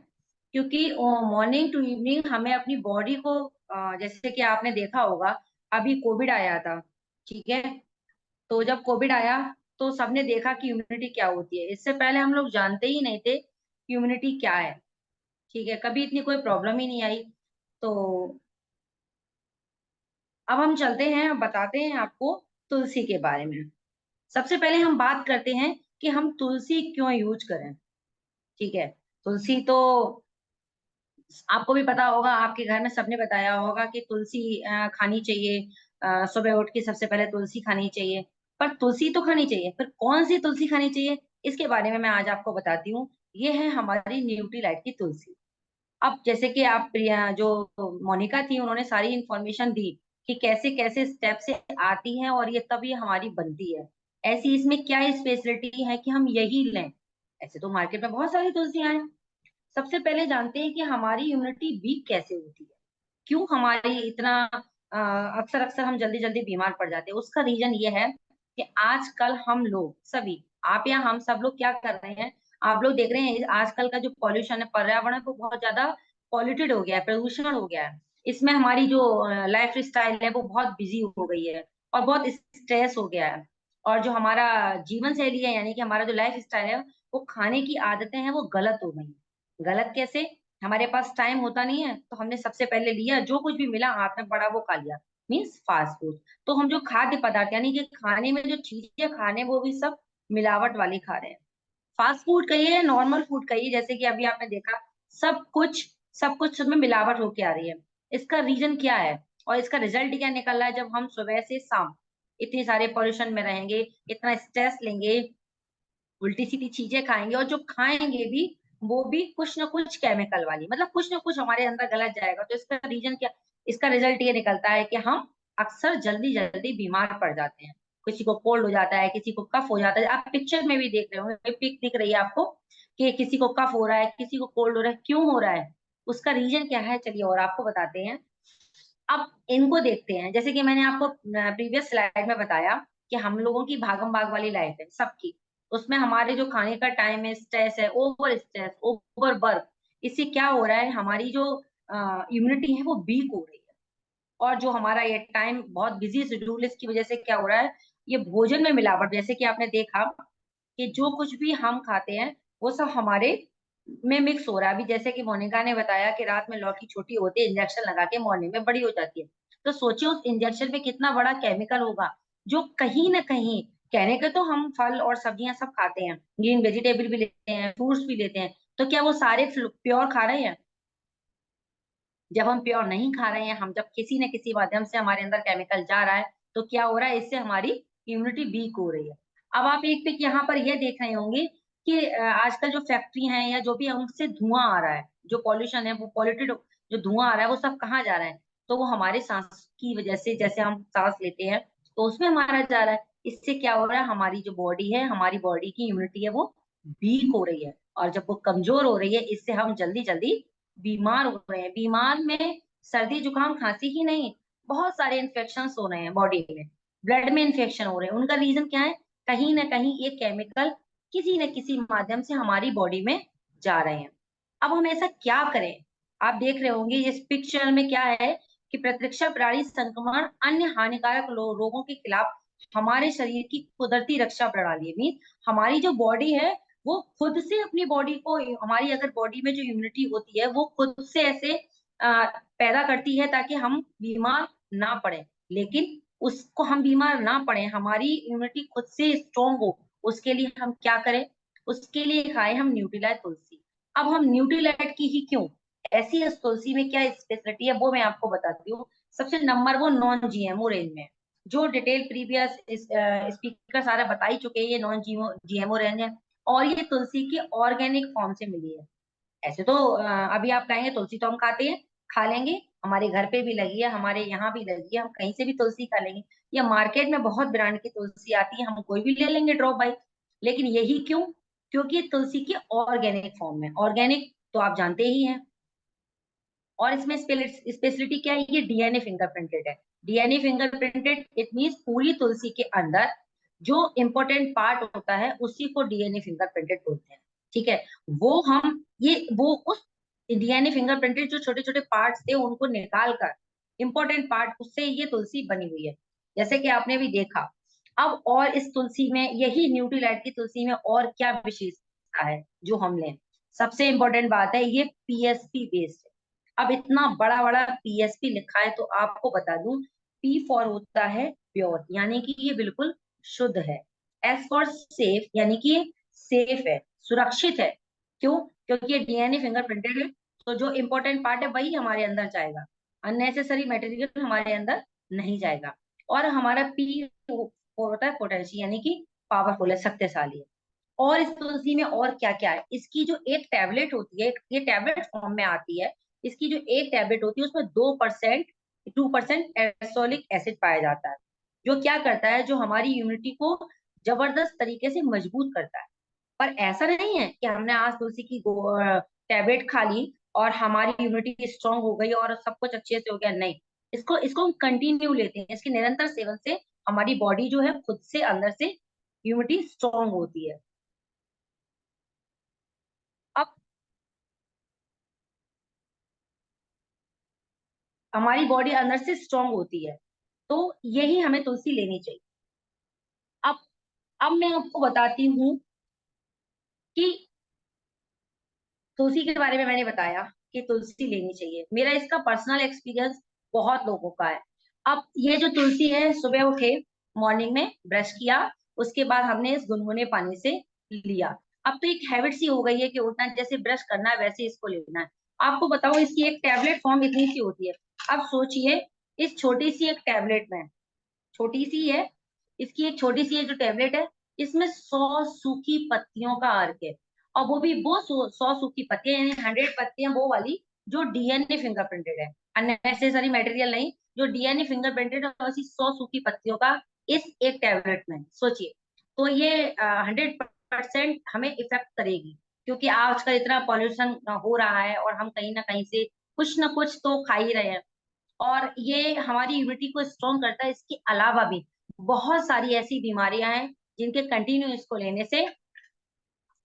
क्योंकि मॉर्निंग टू इवनिंग हमें अपनी बॉडी को जैसे कि आपने देखा होगा, अभी कोविड आया था, ठीक है। तो जब कोविड आया तो सबने देखा कि इम्यूनिटी क्या होती है। इससे पहले हम लोग जानते ही नहीं थे कि इम्यूनिटी क्या है, ठीक है, कभी इतनी कोई प्रॉब्लम ही नहीं आई। तो अब हम चलते हैं, बताते हैं आपको तुलसी के बारे में। सबसे पहले हम बात करते हैं कि हम तुलसी क्यों यूज करें, ठीक है। तुलसी तो आपको भी पता होगा, आपके घर में सबने बताया होगा कि तुलसी खानी चाहिए। सुबह उठ के सबसे पहले तुलसी खानी चाहिए। पर तुलसी तो खानी चाहिए, पर कौन सी तुलसी खानी चाहिए इसके बारे में मैं आज आपको बताती हूँ। ये है हमारी न्यूट्रीलाइट की तुलसी। अब जैसे कि आप प्रिया जो मोनिका थी उन्होंने सारी इंफॉर्मेशन दी कि कैसे कैसे स्टेप से आती है और ये तब ये हमारी बनती है। ऐसी इसमें क्या स्पेशलिटी है कि हम यही लें? ऐसे तो मार्केट में बहुत सारी तुलसियां हैं। सबसे पहले जानते हैं कि हमारी इम्यूनिटी वीक कैसे होती है, क्यों हमारी इतना अक्सर अक्सर हम जल्दी जल्दी बीमार पड़ जाते हैं। उसका रीजन ये है कि आजकल हम लोग सभी, आप या हम सब लोग क्या कर रहे हैं, आप लोग देख रहे हैं आजकल का जो पॉल्यूशन है, पर्यावरण है, वो बहुत ज्यादा पॉल्यूटेड हो गया है, प्रदूषण हो गया है। इसमें हमारी जो लाइफ स्टाइल है वो बहुत बिजी हो गई है और बहुत स्ट्रेस हो गया है। और जो हमारा जीवन शैली है, यानी कि हमारा जो लाइफ स्टाइल है, वो खाने की आदतें हैं वो गलत हो गई। गलत कैसे? हमारे पास टाइम होता नहीं है तो हमने सबसे पहले लिया जो कुछ भी मिला हाथ में पड़ा वो खा लिया, मीन्स फास्ट फूड। तो हम जो खाद्य पदार्थ यानी कि खाने में जो चीजें खाने वो भी सब मिलावट वाली खा रहे हैं। फास्ट फूड कहिए या नॉर्मल फूड कहिए, जैसे कि अभी आपने देखा, सब कुछ सब कुछ उसमें मिलावट होके आ रही है। इसका रीजन क्या है और इसका रिजल्ट क्या निकल रहा है? जब हम सुबह से शाम इतने सारे पॉल्यूशन में रहेंगे, इतना स्ट्रेस लेंगे, उल्टी सीधी चीजें खाएंगे, और जो खाएंगे भी वो भी कुछ ना कुछ केमिकल वाली, मतलब कुछ ना कुछ हमारे अंदर गलत जाएगा। तो इसका रीजन क्या? इसका रिजल्ट ये निकलता है कि हम अक्सर जल्दी जल्दी बीमार पड़ जाते हैं। किसी को कोल्ड हो जाता है, किसी को कफ हो जाता है। आप पिक्चर में भी देख रहे हो, पिक दिख रही है आपको कि किसी को कफ हो रहा है, किसी को कोल्ड हो रहा है। क्यों हो रहा है? उसका रीजन क्या है, चलिए और आपको बताते हैं। अब इनको देखते हैं, जैसे कि मैंने आपको प्रीवियस स्लाइड में बताया कि हम लोगों की भागम भाग वाली लाइफ है सबकी। उसमें हमारे जो खाने का टाइम है, स्ट्रेस है, ओवर स्ट्रेस, ओवर वर्क, इससे क्या हो रहा है, हमारी जो इम्यूनिटी है वो वीक हो रही है। और जो हमारा ये टाइम बहुत बिजी शेड्यूल, इसकी वजह से क्या हो रहा है, ये भोजन में मिलावट, जैसे कि आपने देखा कि जो कुछ भी हम खाते हैं वो सब हमारे में मिक्स हो रहा है। अभी जैसे कि मोनिका ने बताया कि रात में लौकी छोटी होती है, इंजेक्शन लगा के मॉर्निंग में बड़ी हो जाती है। तो सोचिए उस इंजेक्शन में कितना बड़ा केमिकल होगा, जो कहीं ना कहीं, कहने के तो हम फल और सब्जियां सब खाते हैं, ग्रीन वेजिटेबल भी लेते हैं, फ्रूट्स भी लेते हैं, तो क्या वो सारे प्योर खा रहे हैं? जब हम प्योर नहीं खा रहे हैं, हम जब किसी न किसी माध्यम से हमारे अंदर केमिकल जा रहा है, तो क्या हो रहा है, इससे हमारी इम्यूनिटी वीक हो रही है। अब आप एक पिक यहाँ पर यह देख रहे होंगे कि आजकल जो फैक्ट्री हैं या जो भी है, उनसे धुआं आ रहा है, जो पॉल्यूशन है वो पॉल्यूटेड, जो धुआं आ रहा है वो सब कहाँ जा रहा है? तो वो हमारे सांस की वजह से, जैसे हम सांस लेते हैं तो उसमें हमारा जा रहा है। इससे क्या हो रहा है, हमारी जो बॉडी है, हमारी बॉडी की इम्यूनिटी है वो वीक हो रही है। और जब वो कमजोर हो रही है, इससे हम जल्दी जल्दी बीमार हो रहे हैं। बीमार में सर्दी जुकाम खांसी ही नहीं, बहुत सारे इन्फेक्शन हो रहे हैं बॉडी में, ब्लड में इन्फेक्शन हो रहे हैं। उनका रीजन क्या है? कहीं ना कहीं ये केमिकल किसी न किसी माध्यम से हमारी बॉडी में जा रहे हैं। अब हम ऐसा क्या करें? आप देख रहे होंगे इस पिक्चर में क्या है कि प्रतिरक्षा प्रणाली संक्रमण अन्य हानिकारक रोगों के खिलाफ हमारे शरीर की कुदरती रक्षा प्रणाली है। हमारी जो बॉडी है वो खुद से अपनी बॉडी को, हमारी अगर बॉडी में जो इम्यूनिटी होती है वो खुद से ऐसे पैदा करती है ताकि हम बीमार ना पड़े। लेकिन उसको हम बीमार ना पड़े, हमारी इम्यूनिटी खुद से स्ट्रोंग हो, उसके लिए हम क्या करें? उसके लिए खाएं हम न्यूट्रीलाइट तुलसी। अब हम न्यूट्रीलाइट की ही क्यों, ऐसी इस तुलसी में क्या स्पेशलिटी है वो मैं आपको बताती हूँ। सबसे नंबर वो नॉन जीएमओ रेंज में, जो डिटेल प्रीवियस स्पीकर सारा बता ही चुके हैं, ये नॉन जीएमओ रेंज है और ये तुलसी की ऑर्गेनिक फॉर्म से मिली है। ऐसे तो अभी आप कहेंगे तुलसी तो हम खाते हैं, खा लेंगे, हमारे घर पे भी लगी है, हमारे यहाँ भी लगी है, हम कहीं से भी तुलसी खा लेंगे, या मार्केट में बहुत ब्रांड की तुलसी आती है, हम कोई भी ले लेंगे ड्रॉप बाई। लेकिन यही क्यों? क्योंकि तुलसी की ऑर्गेनिक फॉर्म में, ऑर्गेनिक तो आप जानते ही हैं। और इसमें स्पेशलिटी क्या है? ये डीएनए फिंगरप्रिंटेड है। डीएनए फिंगरप्रिंटेड इट मींस पूरी तुलसी के अंदर जो इम्पोर्टेंट पार्ट होता है उसी को डीएनए फिंगरप्रिंटेड बोलते हैं। ठीक है, वो उस डीएनए फिंगरप्रिंटेड जो छोटे छोटे पार्ट्स थे उनको निकाल कर इम्पोर्टेंट पार्ट, उससे ये तुलसी बनी हुई है, जैसे कि आपने भी देखा। अब और इस तुलसी में, यही न्यूट्रीलाइट की तुलसी में और क्या विशेषता है जो हम लें? सबसे इम्पोर्टेंट बात है, ये पीएसपी बेस्ड है। अब इतना बड़ा बड़ा पीएसपी लिखा है तो आपको बता दूं, पी फॉर होता है प्योर, यानी कि ये बिल्कुल शुद्ध है। एस फॉर सेफ, यानी कि ये सेफ है, सुरक्षित है। क्यों? क्योंकि ये डीएनए फिंगरप्रिंटेड है, तो जो इंपॉर्टेंट पार्ट है वही हमारे अंदर जाएगा, अननेसेसरी मटेरियल हमारे अंदर नहीं जाएगा। और हमारा पी होता है पोटेंशियल, यानी कि पावरफुल है, शक्तिशाली है। और इस तुलसी में और क्या क्या है? इसकी जो एक टैबलेट होती है, ये टैबलेट फॉर्म में आती है, इसकी जो एक टैबलेट होती है उसमें 2% एब्सोलिक एसिड पाया जाता है, जो क्या करता है, जो हमारी इम्यूनिटी को जबरदस्त तरीके से मजबूत करता है। पर ऐसा नहीं है कि हमने आज तुलसी की टैबलेट खा ली और हमारी इम्यूनिटी स्ट्रांग हो गई और सब कुछ अच्छे से हो गया, नहीं। इसको हम कंटिन्यू लेते हैं, इसके निरंतर सेवन से हमारी बॉडी जो है खुद से अंदर से इम्यूनिटी स्ट्रांग होती है। अब हमारी बॉडी अंदर से स्ट्रांग होती है, तो यही हमें तुलसी लेनी चाहिए। अब अब मैं आपको बताती हूँ कि तुलसी के बारे में मैंने बताया कि तुलसी लेनी चाहिए, मेरा इसका पर्सनल एक्सपीरियंस बहुत लोगों का है। अब ये जो तुलसी है, सुबह उठे, मॉर्निंग में ब्रश किया, उसके बाद हमने इस गुनगुने पानी से लिया। अब तो एक हैबिट सी हो गई है कि उठना जैसे ब्रश करना है वैसे इसको लेना है। आपको बताओ, इसकी एक टैबलेट फॉर्म इतनी सी होती है। अब सोचिए, इस छोटी सी एक टैबलेट में, छोटी सी है, इसकी एक छोटी सी जो टेबलेट है, इसमें 100 सूखी पत्तियों का अर्क है। और वो भी वो 100 सूखी पत्तियां, यानी 100 पत्तियां वो वाली जो डीएनए फिंगरप्रिंटेड है, अननेसेसरी मटेरियल नहीं, जो डीएनए फिंगरप्रिंटेड है, ऐसी 100 सूखी पत्तियों का इस एक टैबलेट में। सोचिए, तो ये 100% हमें इफेक्ट करेगी, क्योंकि आजकल इतना पॉल्यूशन हो रहा है और हम कहीं ना कहीं से कुछ ना कुछ तो खा ही रहे हैं, और ये हमारी इम्यूनिटी को स्ट्रॉन्ग करता है। इसके अलावा भी बहुत सारी ऐसी बीमारियां हैं जिनके कंटिन्यू इसको लेने से,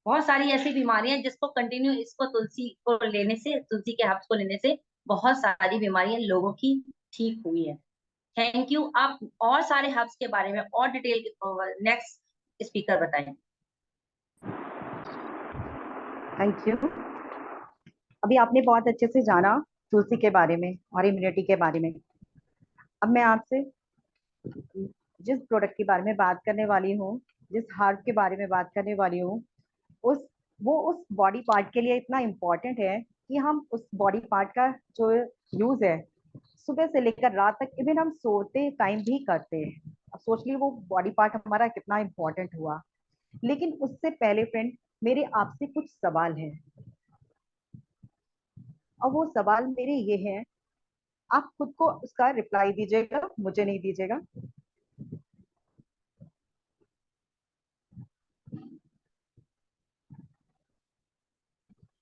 बहुत सारी ऐसी बीमारियां हैं जिसको कंटिन्यू इसको तुलसी को लेने से, तुलसी के हर्ब्स को लेने से बहुत सारी बीमारियां लोगों की ठीक हुई है। Thank you. आप और सारे हर्ब्स के बारे में और डिटेल नेक्स्ट स्पीकर बताएं। Thank you. अभी आपने बहुत अच्छे से जाना तुलसी के बारे में और इम्यूनिटी के बारे में। अब मैं आपसे जिस प्रोडक्ट के बारे में बात करने वाली हूँ, जिस हर्ब के बारे में बात करने वाली हूँ, उस बॉडी पार्ट के लिए इतना इम्पोर्टेंट है कि हम उस बॉडी पार्ट का जो यूज है सुबह से लेकर रात तक, इवन हम सोते टाइम भी करते हैं। अब सोच ली वो बॉडी पार्ट हमारा कितना इम्पोर्टेंट हुआ। लेकिन उससे पहले फ्रेंड, मेरे आपसे कुछ सवाल हैं, और वो सवाल मेरे ये हैं, आप खुद को उसका रिप्लाई दीजिएगा, मुझे नहीं दीजिएगा।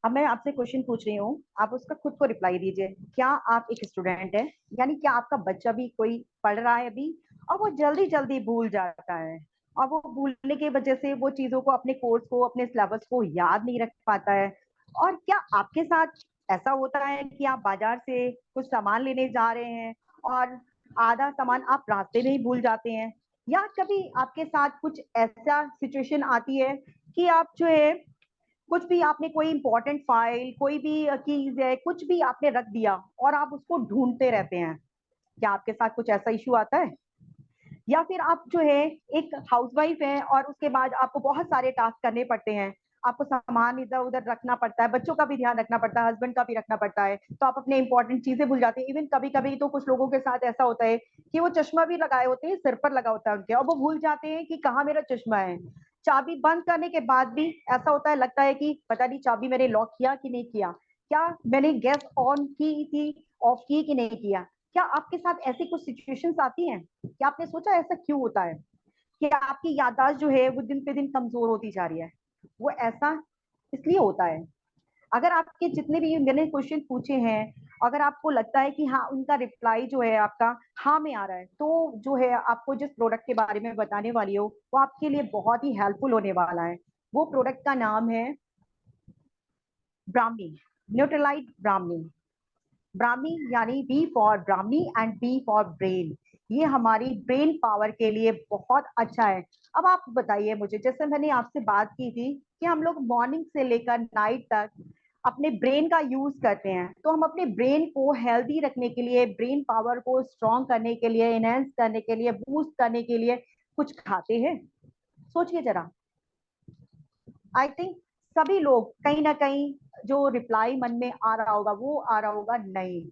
अब मैं आपसे क्वेश्चन पूछ रही हूँ, आप उसका खुद को रिप्लाई दीजिए। क्या आप एक स्टूडेंट है, यानी क्या आपका बच्चा भी कोई पढ़ रहा है अभी, और वो जल्दी जल्दी भूल जाता है, और वो भूलने की वजह से वो चीजों को, अपने कोर्स को, अपने सिलेबस को याद नहीं रख पाता है? और क्या आपके साथ ऐसा होता है कि आप बाजार से कुछ सामान लेने जा रहे हैं और आधा सामान आप रास्ते में ही भूल जाते हैं? या कभी आपके साथ कुछ ऐसा सिचुएशन आती है कि आप जो है कुछ भी, आपने कोई इंपॉर्टेंट फाइल, कोई भी चीज है, कुछ भी आपने रख दिया और आप उसको ढूंढते रहते हैं? क्या आपके साथ कुछ ऐसा इश्यू आता है? या फिर आप जो है एक हाउसवाइफ है और उसके बाद आपको बहुत सारे टास्क करने पड़ते हैं, आपको सामान इधर उधर रखना पड़ता है, बच्चों का भी ध्यान रखना पड़ता है, हस्बैंड का भी रखना पड़ता है, तो आप अपने इंपॉर्टेंट चीजें भूल जाते हैं। इवन कभी कभी तो कुछ लोगों के साथ ऐसा होता है कि वो चश्मा भी लगाए होते हैं, सिर पर लगा होता है उनके, और वो भूल जाते हैं कि कहाँ मेरा चश्मा है। चाबी बंद करने के बाद भी ऐसा होता है, लगता है कि पता नहीं चाबी मैंने लॉक किया कि नहीं किया, क्या मैंने गैस ऑन की थी, ऑफ की कि नहीं किया। क्या आपके साथ ऐसी कुछ सिचुएशंस आती हैं? क्या आपने सोचा ऐसा क्यों होता है कि आपकी याददाश्त जो है वो दिन पे दिन कमजोर होती जा रही है? वो ऐसा इसलिए होता है। अगर आपके जितने भी मैंने क्वेश्चन पूछे हैं, अगर आपको लगता है कि हाँ उनका रिप्लाई जो है आपका हाँ में आ रहा है, तो जो है आपको जिस प्रोडक्ट के बारे में बताने वाली हो वो आपके लिए बहुत ही हेल्पफुल होने वाला है। वो प्रोडक्ट का नाम है ब्राह्मी, न्यूट्रलाइट ब्राह्मी। ब्राह्मी यानी B for Brahmi and B for brain. ये हमारी ब्रेन पावर के लिए बहुत अच्छा है। अब आप बताइए मुझे, जैसे मैंने आपसे बात की थी कि हम लोग मॉर्निंग से लेकर नाइट तक अपने ब्रेन का यूज करते हैं, तो हम अपने ब्रेन को हेल्दी रखने के लिए, ब्रेन पावर को स्ट्रॉन्ग करने के लिए, एनहेंस करने के लिए, बूस्ट करने के लिए कुछ खाते हैं? सोचिए जरा। आई थिंक सभी लोग कहीं ना कहीं जो रिप्लाई मन में आ रहा होगा वो आ रहा होगा नहीं।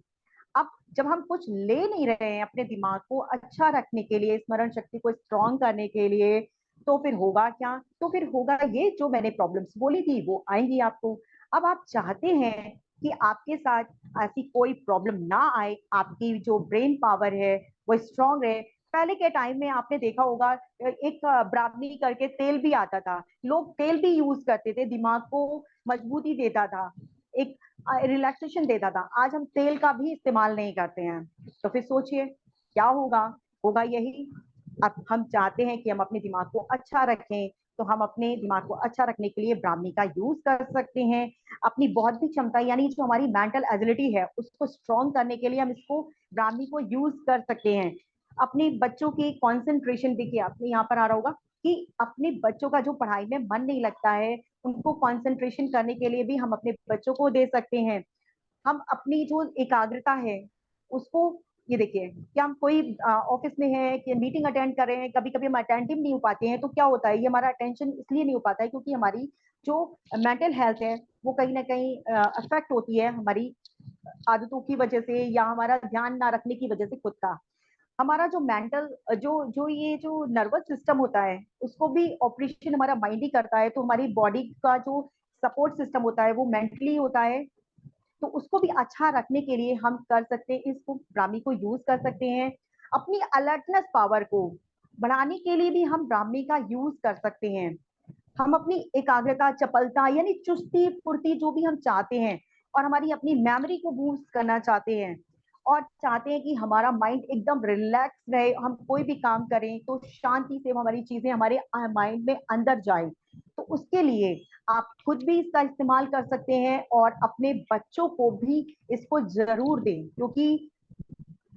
अब जब हम कुछ ले नहीं रहे हैं अपने दिमाग को अच्छा रखने के लिए, स्मरण शक्ति को स्ट्रॉन्ग करने के लिए, तो फिर होगा क्या? तो फिर होगा ये जो मैंने प्रॉब्लम्स बोली थी वो आएंगी आपको। अब आप चाहते हैं कि आपके साथ ऐसी कोई प्रॉब्लम ना आए, आपकी जो ब्रेन पावर है वो स्ट्रॉन्ग रहे। पहले के टाइम में आपने देखा होगा एक ब्राह्मी करके तेल भी आता था, लोग तेल भी यूज करते थे, दिमाग को मजबूती देता था, एक रिलैक्सेशन देता था। आज हम तेल का भी इस्तेमाल नहीं करते हैं, तो फिर सोचिए क्या होगा? होगा यही। अब हम चाहते हैं कि हम अपने दिमाग को अच्छा रखें, तो हम अपने दिमाग को अच्छा रखने के लिए ब्राह्मी का यूज कर सकते हैं। अपनी बौद्धिक क्षमता यानी जो हमारी मेंटल एबिलिटी है उसको स्ट्रॉन्ग करने के लिए हम इसको ब्राह्मी को यूज कर सकते हैं। अपने बच्चों की कॉन्सेंट्रेशन, देखिए आपने यहाँ पर आ रहा होगा कि अपने बच्चों का जो पढ़ाई में मन नहीं लगता है, उनको कंसंट्रेशन करने के लिए भी हम अपने बच्चों को दे सकते हैं। हम अपनी जो एकाग्रता है उसको, ये देखिए कि हम कोई ऑफिस में है कि मीटिंग अटेंड कर रहे हैं, कभी कभी हम अटेंटिव नहीं हो पाते हैं, तो क्या होता है, ये हमारा अटेंशन इसलिए नहीं हो पाता है क्योंकि हमारी जो मेंटल हेल्थ है वो कहीं ना कहीं अफेक्ट होती है हमारी आदतों की वजह से, या हमारा ध्यान ना रखने की वजह से खुद का। हमारा जो मेंटल जो जो ये जो नर्वस सिस्टम होता है उसको भी ऑपरेशन हमारा माइंड ही करता है, तो हमारी बॉडी का जो सपोर्ट सिस्टम होता है वो मेंटली होता है। तो उसको भी अच्छा रखने के लिए हम कर सकते हैं, इसको ब्राह्मी को यूज कर सकते हैं। अपनी अलर्टनेस पावर को बढ़ाने के लिए भी हम ब्राह्मी का यूज कर सकते हैं। हम अपनी एकाग्रता, चपलता यानी चुस्ती फुर्ती जो भी हम चाहते हैं, और हमारी अपनी मेमोरी को बूस्ट करना चाहते हैं, और चाहते हैं कि हमारा माइंड एकदम रिलैक्स रहे, हम कोई भी काम करें तो शांति से हमारी चीजें हमारे माइंड में अंदर जाए, तो उसके लिए आप खुद भी इसका इस्तेमाल कर सकते हैं और अपने बच्चों को भी इसको जरूर दें। क्योंकि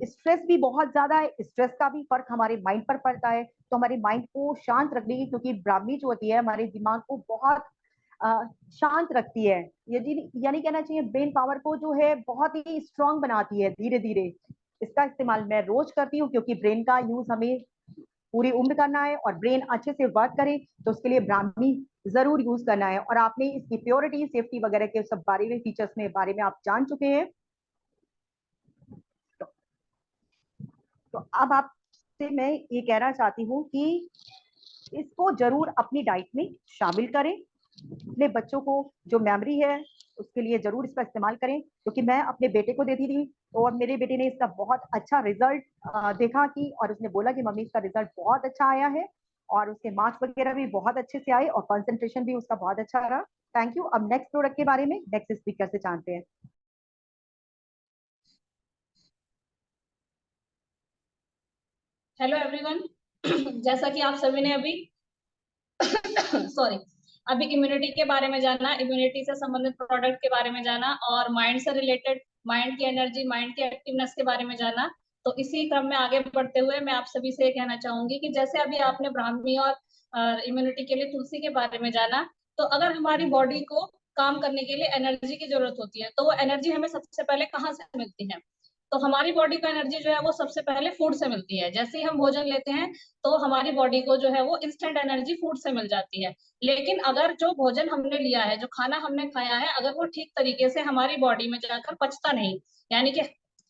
स्ट्रेस भी बहुत ज्यादा है, स्ट्रेस का भी फर्क हमारे माइंड पर पड़ता है, तो हमारे माइंड को शांत रखने की, क्योंकि ब्राह्मी जो होती है हमारे दिमाग को बहुत शांत रखती है, यदि यानी कहना चाहिए ब्रेन पावर को जो है बहुत ही स्ट्रांग बनाती है धीरे धीरे। इसका इस्तेमाल मैं रोज करती हूँ, क्योंकि ब्रेन का यूज हमें पूरी उम्र करना है और ब्रेन अच्छे से वर्क करे, तो उसके लिए ब्राह्मी जरूर यूज करना है। और आपने इसकी प्योरिटी, सेफ्टी वगैरह के सब बारे में, फीचर्स में बारे में आप जान चुके हैं। तो अब आपसे मैं ये कहना चाहती हूँ कि इसको जरूर अपनी डाइट में शामिल करें। अपने बच्चों को जो मेमोरी है उसके लिए जरूर इसका इस्तेमाल करें, क्योंकि मैं अपने बेटे को देती थी और मेरे बेटे ने इसका बहुत अच्छा रिजल्ट देखा कि, और उसने बोला कि मम्मी इसका रिजल्ट बहुत अच्छा आया है, और उसके मार्क्स वगैरह भी बहुत अच्छे से आए और कंसंट्रेशन भी उसका बहुत अच्छा रहा। Thank you. अब नेक्स्ट प्रोडक्ट के बारे में नेक्स्ट स्पीकर से जानते हैं। Hello everyone. जैसा कि आप सभी ने अभी सॉरी अभी इम्यूनिटी के बारे में जाना, इम्यूनिटी से संबंधित प्रोडक्ट के बारे में जाना, और माइंड से रिलेटेड, माइंड की एनर्जी, माइंड की एक्टिवनेस के बारे में जाना, तो इसी क्रम में आगे बढ़ते हुए मैं आप सभी से कहना चाहूंगी कि जैसे अभी आपने ब्राह्मी और इम्यूनिटी के लिए तुलसी के बारे में जाना, तो अगर हमारी बॉडी को काम करने के लिए एनर्जी की जरूरत होती है, तो वो एनर्जी हमें सबसे पहले कहाँ से मिलती है? तो हमारी बॉडी को एनर्जी जो है वो सबसे पहले फूड से मिलती है। जैसे ही हम भोजन लेते हैं तो हमारी बॉडी को जो है वो इंस्टेंट एनर्जी फूड से मिल जाती है। लेकिन अगर जो भोजन हमने लिया है, जो खाना हमने खाया है, अगर वो ठीक तरीके से हमारी बॉडी में जाकर पचता नहीं, यानी कि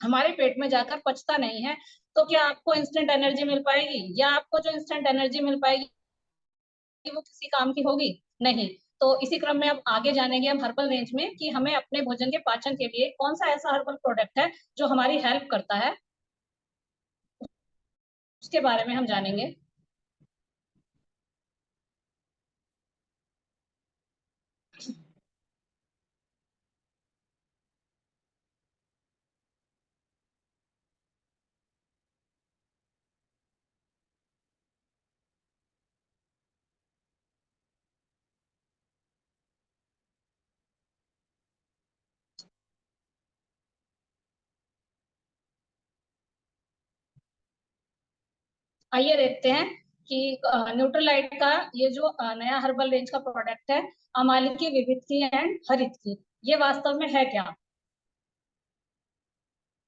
हमारे पेट में जाकर पचता नहीं है, तो क्या आपको इंस्टेंट एनर्जी मिल पाएगी? या आपको जो इंस्टेंट एनर्जी मिल पाएगी वो किसी काम की होगी? नहीं। तो इसी क्रम में अब आगे जानेंगे हम हर्बल रेंज में कि हमें अपने भोजन के पाचन के लिए कौन सा ऐसा हर्बल प्रोडक्ट है जो हमारी हेल्प करता है, उसके बारे में हम जानेंगे। आइए देखते हैं कि न्यूट्रलाइट का ये जो नया हर्बल रेंज का प्रोडक्ट है, अमालिकी, विविधकी एंड हरितकी, ये वास्तव में है क्या।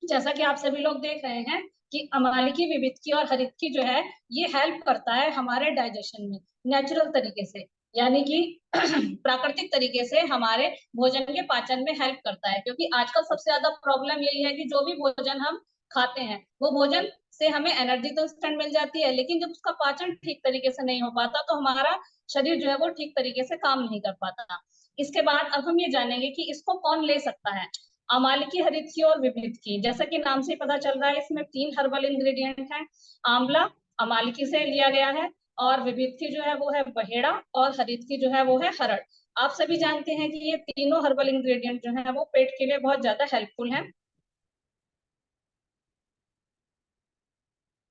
जैसा कि आप सभी लोग देख रहे हैं कि अमालिकी, विविधकी और हरितकी जो है ये हेल्प करता है हमारे डाइजेशन में नेचुरल तरीके से, यानी कि प्राकृतिक तरीके से हमारे भोजन के पाचन में हेल्प करता है। क्योंकि आजकल सबसे ज्यादा प्रॉब्लम यही है कि जो भी भोजन हम खाते हैं वो भोजन से हमें एनर्जी तो इंस्टेंट मिल जाती है, लेकिन जब उसका पाचन ठीक तरीके से नहीं हो पाता तो हमारा शरीर जो है वो ठीक तरीके से काम नहीं कर पाता। इसके बाद अब हम ये जानेंगे कि इसको कौन ले सकता है। अमालिकी, हरितकी और विविधकी, जैसा कि नाम से पता चल रहा है इसमें 3 हर्बल इंग्रेडिएंट हैं। आंवला अमालिकी से लिया गया है, और विविधकी जो है वो है बहेड़ा, और हरितकी जो है वो है हरड़। आप सभी जानते हैं कि ये तीनों हर्बल इंग्रेडिएंट जो है वो पेट के लिए बहुत ज्यादा हेल्पफुल हैं।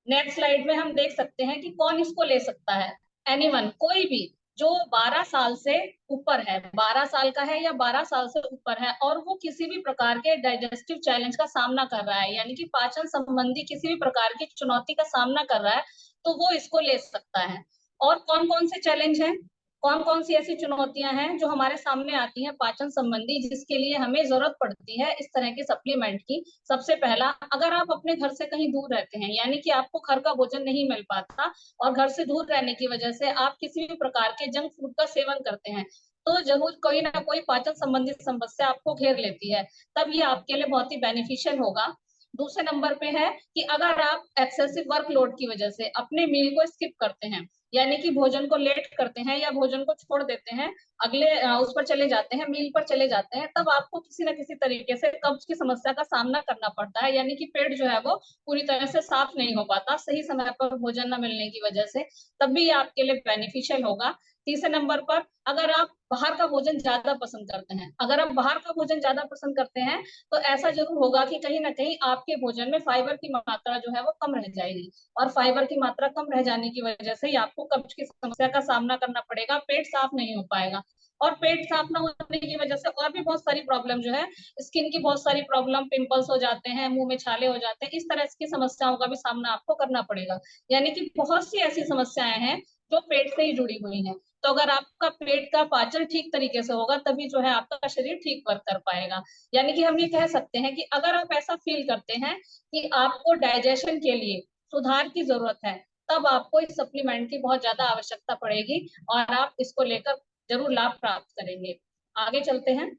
नेक्स्ट स्लाइड में हम देख सकते हैं कि कौन इसको ले सकता है। एनीवन, कोई भी जो 12 साल से ऊपर है, 12 साल का है या 12 साल से ऊपर है, और वो किसी भी प्रकार के डाइजेस्टिव चैलेंज का सामना कर रहा है, यानी कि पाचन संबंधी किसी भी प्रकार की चुनौती का सामना कर रहा है, तो वो इसको ले सकता है। और कौन कौन से चैलेंज हैं, कौन कौन सी ऐसी चुनौतियां हैं जो हमारे सामने आती हैं पाचन संबंधी, जिसके लिए हमें जरूरत पड़ती है इस तरह के सप्लीमेंट की। सबसे पहला, अगर आप अपने घर से कहीं दूर रहते हैं, यानी कि आपको घर का भोजन नहीं मिल पाता और घर से दूर रहने की वजह से आप किसी भी प्रकार के जंक फूड का सेवन करते हैं, तो जरूर कोई ना कोई पाचन संबंधी समस्या आपको घेर लेती है, तब ये आपके लिए बहुत ही बेनिफिशियल होगा। दूसरे नंबर पे है कि अगर आप एक्सेसिव वर्कलोड की वजह से अपने मील को स्किप करते हैं, यानी कि भोजन को लेट करते हैं या भोजन को छोड़ देते हैं, अगले उस पर चले जाते हैं, मील पर चले जाते हैं, तब आपको किसी न किसी तरीके से कब्ज की समस्या का सामना करना पड़ता है, यानी कि पेट जो है वो पूरी तरह से साफ नहीं हो पाता सही समय पर भोजन न मिलने की वजह से, तब भी ये आपके लिए बेनिफिशियल होगा। तीसरे नंबर पर, अगर आप बाहर का भोजन ज्यादा पसंद करते हैं, अगर आप बाहर का भोजन ज्यादा पसंद करते हैं, तो ऐसा जरूर होगा कि कहीं ना कहीं आपके भोजन में फाइबर की मात्रा जो है वो कम रह जाएगी, और फाइबर की मात्रा कम रह जाने की वजह से आपको कब्ज की समस्या का सामना करना पड़ेगा, पेट साफ नहीं हो पाएगा। और पेट साफ ना होने की वजह से और भी बहुत सारी प्रॉब्लम जो है, स्किन की बहुत सारी प्रॉब्लम, पिंपल्स हो जाते हैं, मुंह में छाले हो जाते हैं, इस तरह की समस्याओं का भी सामना आपको करना पड़ेगा। यानी कि बहुत सी ऐसी समस्याएं हैं जो पेट से ही जुड़ी हुई हैं। तो अगर आपका पेट का पाचन ठीक तरीके से होगा तभी जो है आपका शरीर ठीक वर्क कर पाएगा। यानी कि हम ये कह सकते हैं कि अगर आप ऐसा फील करते हैं कि आपको डाइजेशन के लिए सुधार की जरूरत है, तब आपको इस सप्लीमेंट की बहुत ज्यादा आवश्यकता पड़ेगी, और आप इसको लेकर जरूर लाभ प्राप्त करेंगे। आगे चलते हैं।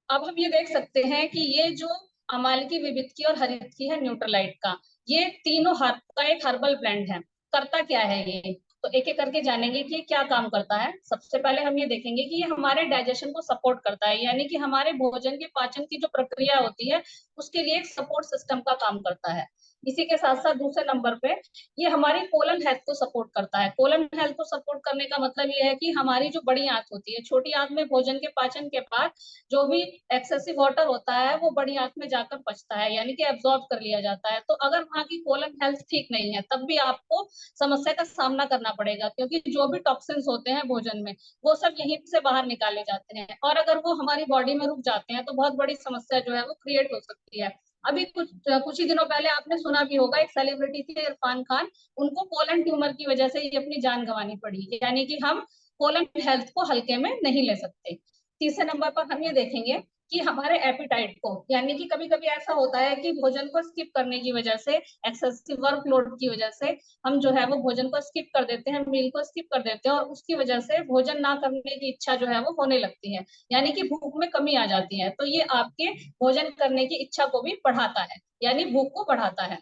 अब हम ये देख सकते हैं कि ये जो अमालिकी, विविधकी और हरितकी है न्यूट्रलाइट का, ये तीनों का एक हर्बल ब्लेंड है। करता क्या है ये, तो एक एक करके जानेंगे कि क्या काम करता है। सबसे पहले हम ये देखेंगे कि ये हमारे डाइजेशन को सपोर्ट करता है, यानी कि हमारे भोजन के पाचन की जो प्रक्रिया होती है उसके लिए एक सपोर्ट सिस्टम का काम करता है। इसी के साथ साथ दूसरे नंबर पे ये हमारी कोलन हेल्थ को सपोर्ट करता है। कोलन हेल्थ को सपोर्ट करने का मतलब ये है कि हमारी जो बड़ी आंत होती है, छोटी आंत में भोजन के पाचन के बाद जो भी एक्सेसिव वाटर होता है वो बड़ी आंत में जाकर पचता है, यानी कि एब्जॉर्ब कर लिया जाता है। तो अगर वहाँ की कोलन हेल्थ ठीक नहीं है तब भी आपको समस्या का सामना करना पड़ेगा, क्योंकि जो भी टॉक्सिन्स होते हैं भोजन में वो सब यहीं से बाहर निकाले जाते हैं, और अगर वो हमारी बॉडी में रुक जाते हैं तो बहुत बड़ी समस्या जो है वो क्रिएट हो सकती है। अभी कुछ ही दिनों पहले आपने सुना भी होगा, एक सेलिब्रिटी थे इरफान खान, उनको कोलन ट्यूमर की वजह से ही अपनी जान गंवानी पड़ी। यानी कि हम कोलन हेल्थ को हल्के में नहीं ले सकते। तीसरे नंबर पर हम ये देखेंगे कि हमारे एपिटाइट को, यानी कि कभी कभी ऐसा होता है कि भोजन को स्किप करने की वजह से, एक्सेसिव वर्कलोड की वजह से हम जो है वो भोजन को स्किप कर देते हैं, मील को स्किप कर देते हैं, और उसकी वजह से भोजन ना करने की इच्छा जो है वो होने लगती है, यानी कि भूख में कमी आ जाती है। तो ये आपके भोजन करने की इच्छा को भी बढ़ाता है, यानी भूख को बढ़ाता है।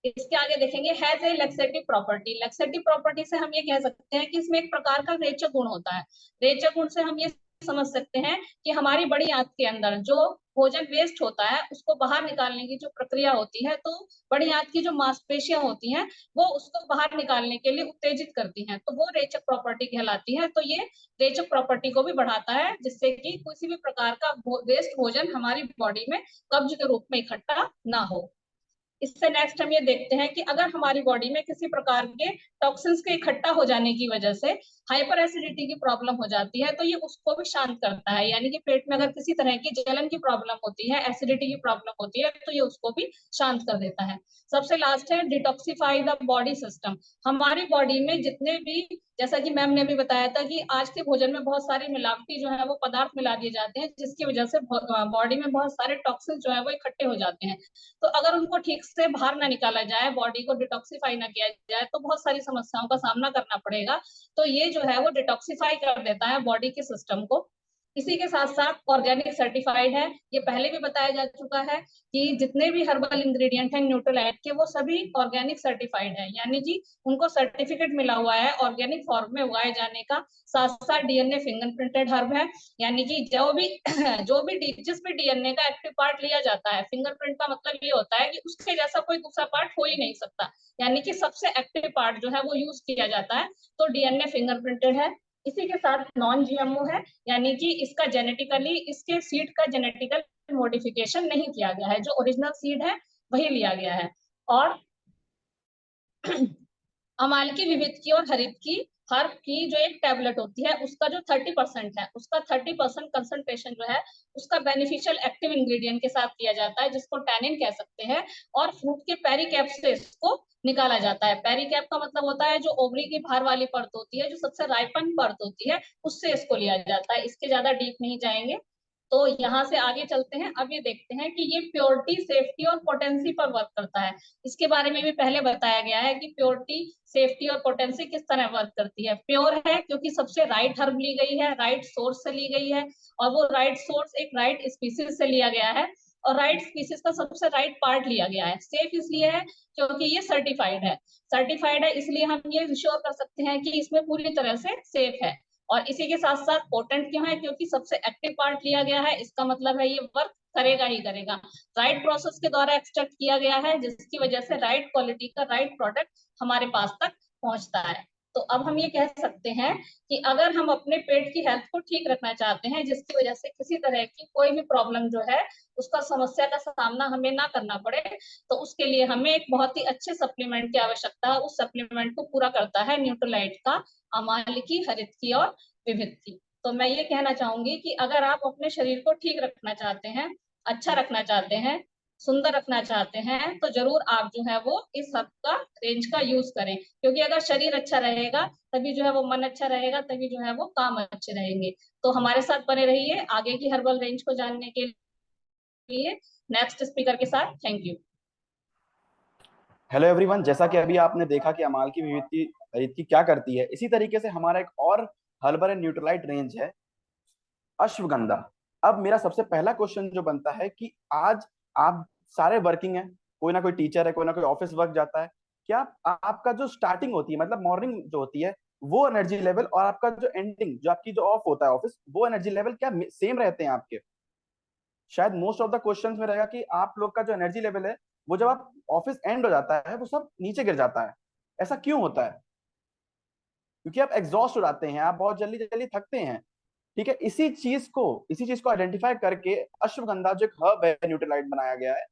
इसके आगे देखेंगे, has a laxative property. Laxative property से हम ये कह सकते हैं कि इसमें एक प्रकार का रेचक गुण होता है। रेचक गुण से हम ये समझ सकते हैं कि हमारी बड़ी आंत के अंदर जो भोजन वेस्ट होता है उसको बाहर निकालने की जो प्रक्रिया होती है, तो बड़ी आंत की जो मांसपेशियां होती हैं वो उसको बाहर निकालने के लिए उत्तेजित करती हैं, तो वो रेचक प्रॉपर्टी कहलाती है। तो ये रेचक प्रॉपर्टी को भी बढ़ाता है, जिससे कि किसी भी प्रकार का वेस्ट भोजन हमारी बॉडी में कब्ज के रूप में इकट्ठा ना हो। इससे नेक्स्ट हम ये देखते हैं कि अगर हमारी बॉडी में किसी प्रकार के टॉक्सिन्स के इकट्ठा हो जाने की वजह से हाइपर एसिडिटी की प्रॉब्लम हो जाती है, तो ये उसको भी शांत करता है, यानी कि पेट में अगर किसी तरह की जलन की प्रॉब्लम होती है, एसिडिटी की प्रॉब्लम होती है, तो ये उसको भी शांत कर देता है। सबसे लास्ट है डिटॉक्सिफाई द बॉडी सिस्टम। हमारी बॉडी में जितने भी, जैसा कि मैम ने भी बताया था कि आज के भोजन में बहुत सारे मिलावटी जो है वो पदार्थ मिला दिए जाते हैं, जिसकी वजह से बॉडी में बहुत सारे टॉक्सिन जो है वो इकट्ठे हो जाते हैं। तो अगर उनको ठीक से बाहर ना निकाला जाए, बॉडी को डिटॉक्सिफाई ना किया जाए, तो बहुत सारी समस्याओं का सामना करना पड़ेगा। तो ये जो है वो डिटॉक्सिफाई कर देता है बॉडी के सिस्टम को। इसी के साथ साथ ऑर्गेनिक सर्टिफाइड है। ये पहले भी बताया जा चुका है कि जितने भी हर्बल इंग्रेडिएंट हैं न्यूट्रीलाइट के, वो सभी ऑर्गेनिक सर्टिफाइड है, यानी कि उनको सर्टिफिकेट मिला हुआ है ऑर्गेनिक फॉर्म में उगाए जाने का। साथ साथ डीएनए फिंगरप्रिंटेड हर्ब है, यानी कि जो भी जिस भी डीएनए का एक्टिव पार्ट लिया जाता है, फिंगरप्रिंट का मतलब ये होता है कि उसके जैसा कोई दूसरा पार्ट हो ही नहीं सकता, यानी कि सबसे एक्टिव पार्ट जो है वो यूज किया जाता है, तो डीएनए फिंगरप्रिंटेड है। इसी के साथ नॉन जीएमओ है, यानी कि इसका जेनेटिकली, इसके सीड का जेनेटिकल मॉडिफिकेशन नहीं किया गया है, जो ओरिजिनल सीड है वही लिया गया है। और अमालकी, विविध और हरित की हर्ब की जो एक टैबलेट होती है, उसका जो 30% है, उसका 30% कंसंट्रेशन जो है उसका बेनिफिशियल एक्टिव इंग्रेडिएंट के साथ किया जाता है, जिसको टैनिन कह सकते हैं। और फ्रूट के पेरिकैप से इसको निकाला जाता है। पेरिकैप का मतलब होता है जो ओवरी की बाहर वाली परत होती है, जो सबसे राइपन परत होती है, उससे इसको लिया जाता है। इसके ज्यादा डीप नहीं जाएंगे। तो यहाँ से आगे चलते हैं। अब ये देखते हैं कि ये प्योरिटी, सेफ्टी और पोटेंसी पर वर्क करता है। इसके बारे में भी पहले बताया गया है कि प्योरिटी, सेफ्टी और पोटेंसी किस तरह वर्क करती है। प्योर है क्योंकि सबसे राइट हर्ब ली गई है, राइट सोर्स से ली गई है, और वो राइट सोर्स एक राइट स्पीसीज से लिया गया है, और राइट स्पीसीज का सबसे राइट पार्ट लिया गया है। सेफ इसलिए है क्योंकि ये सर्टिफाइड है। सर्टिफाइड है इसलिए हम ये श्योर कर सकते हैं कि इसमें पूरी तरह से सेफ है। और इसी के साथ साथ पोटेंट क्यों है, क्योंकि सबसे एक्टिव पार्ट लिया गया है, इसका मतलब है ये वर्क करेगा ही करेगा। राइट प्रोसेस के द्वारा एक्सट्रैक्ट किया गया है, जिसकी वजह से राइट क्वालिटी का राइट प्रोडक्ट हमारे पास तक पहुंचता है। तो अब हम ये कह सकते हैं कि अगर हम अपने पेट की हेल्थ को ठीक रखना चाहते हैं, जिसकी वजह से किसी तरह की कोई भी प्रॉब्लम जो है उसका समस्या का सामना हमें ना करना पड़े, तो उसके लिए हमें एक बहुत ही अच्छे सप्लीमेंट की आवश्यकता है। उस सप्लीमेंट को पूरा करता है न्यूट्रीलाइट का अमालकी, हरित की और विविध की। तो मैं ये कहना चाहूंगी कि अगर आप अपने शरीर को ठीक रखना चाहते हैं, अच्छा रखना चाहते हैं, सुंदर रखना चाहते हैं, तो जरूर आप जो है वो इस हर्ब का रेंज का यूज करें, क्योंकि अगर शरीर अच्छा रहेगा तभी जो है वो मन अच्छा रहेगा, तभी जो है वो काम अच्छे रहेंगे। तो हमारे साथ बने रहिए आगे की हर्बल रेंज को जानने के लिए। नेक्स्ट स्पीकर के साथ, थैंक यू। हेलो एवरीवन, जैसा कि अभी आपने देखा कि अमालकी, विविध की क्या करती है, इसी तरीके से हमारा एक और हर्बल एंड न्यूट्रीलाइट रेंज है अश्वगंधा। अब मेरा सबसे पहला क्वेश्चन जो बनता है कि आज आप सारे वर्किंग हैं, कोई ना कोई टीचर है, कोई ना कोई ऑफिस वर्क जाता है, क्या आपका जो स्टार्टिंग होती है, मतलब मॉर्निंग जो होती है, वो एनर्जी लेवल और आपका जो एंडिंग, जो आपकी जो ऑफ होता है ऑफिस, वो एनर्जी लेवल क्या सेम रहते हैं आपके? शायद मोस्ट ऑफ द क्वेश्चंस में रहेगा कि आप लोग का जो एनर्जी लेवल है, वो जब आप ऑफिस एंड हो जाता है वो सब नीचे गिर जाता है। ऐसा क्यों होता है? क्योंकि आप एग्जॉस्ट हो जाते हैं, आप बहुत जल्दी जल्दी थकते हैं। ठीक है, इसी चीज को आइडेंटिफाई करके अश्वगंधा जो एक हर्ब है, न्यूट्रीलाइट बनाया गया है।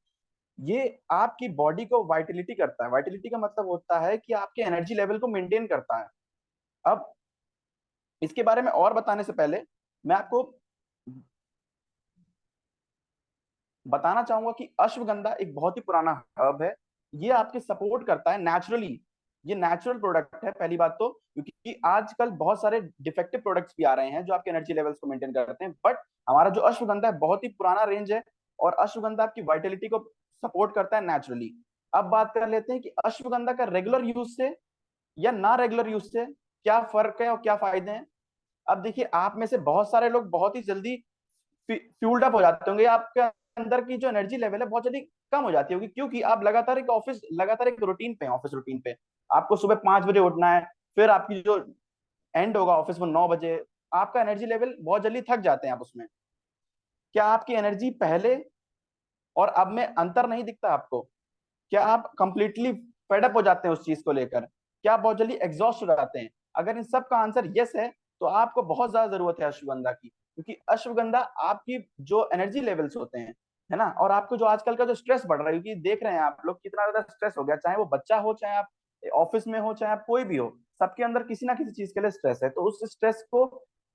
ये आपकी बॉडी को वाइटलिटी करता है। वाइटलिटी का मतलब होता है कि आपके एनर्जी लेवल को मेंटेन करता है। अब इसके बारे में और बताने से पहले मैं आपको बताना चाहूंगा कि अश्वगंधा एक बहुत ही पुराना हर्ब है। ये आपके सपोर्ट करता है नेचुरली, ये नेचुरल प्रोडक्ट है पहली बात तो, क्योंकि क्योंकि आजकल बहुत सारे डिफेक्टिव प्रोडक्ट्स भी आ रहे हैं जो आपके एनर्जी लेवल्स को मेंटेन करते हैं, बट हमारा जो अश्वगंधा है बहुत ही पुराना रेंज है और अश्वगंधा आपकी वाइटलिटी को सपोर्ट करता है नेचुरली। अब बात कर लेते हैं कि अश्वगंधा का रेगुलर यूज से या ना रेगुलर यूज से क्या फर्क है और क्या फायदे हैं। अब देखिए, आप में से बहुत सारे लोग बहुत ही जल्दी फ्यूल्ड अप हो जाते होंगे, आपके अंदर की जो एनर्जी लेवल है बहुत जल्दी कम हो जाती होगी, क्योंकि आप लगातार एक रूटीन पे, ऑफिस रूटीन पे आपको सुबह 5 बजे उठना है, फिर आपकी जो एंड होगा ऑफिस वो 9 बजे, आपका एनर्जी लेवल बहुत जल्दी थक जाते हैं आप उसमें। क्या आपकी एनर्जी पहले और अब में अंतर नहीं दिखता आपको? क्या आप कंप्लीटली फेडअप हो जाते हैं उस चीज को लेकर? क्या आप बहुत जल्दी एग्जॉस्ट हो जाते हैं? अगर इन सब का आंसर यस है तो आपको बहुत ज्यादा जरूरत है अश्वगंधा की, क्योंकि अश्वगंधा आपकी जो एनर्जी लेवल्स होते हैं, है ना, और आपको जो आजकल का जो स्ट्रेस बढ़ रहा है, क्योंकि देख रहे हैं आप लोग कितना ज्यादा स्ट्रेस हो गया, चाहे वो बच्चा हो, चाहे आप ऑफिस में हो, चाहे आप कोई भी हो, सबके अंदर किसी ना किसी चीज के लिए स्ट्रेस है। तो उस स्ट्रेस को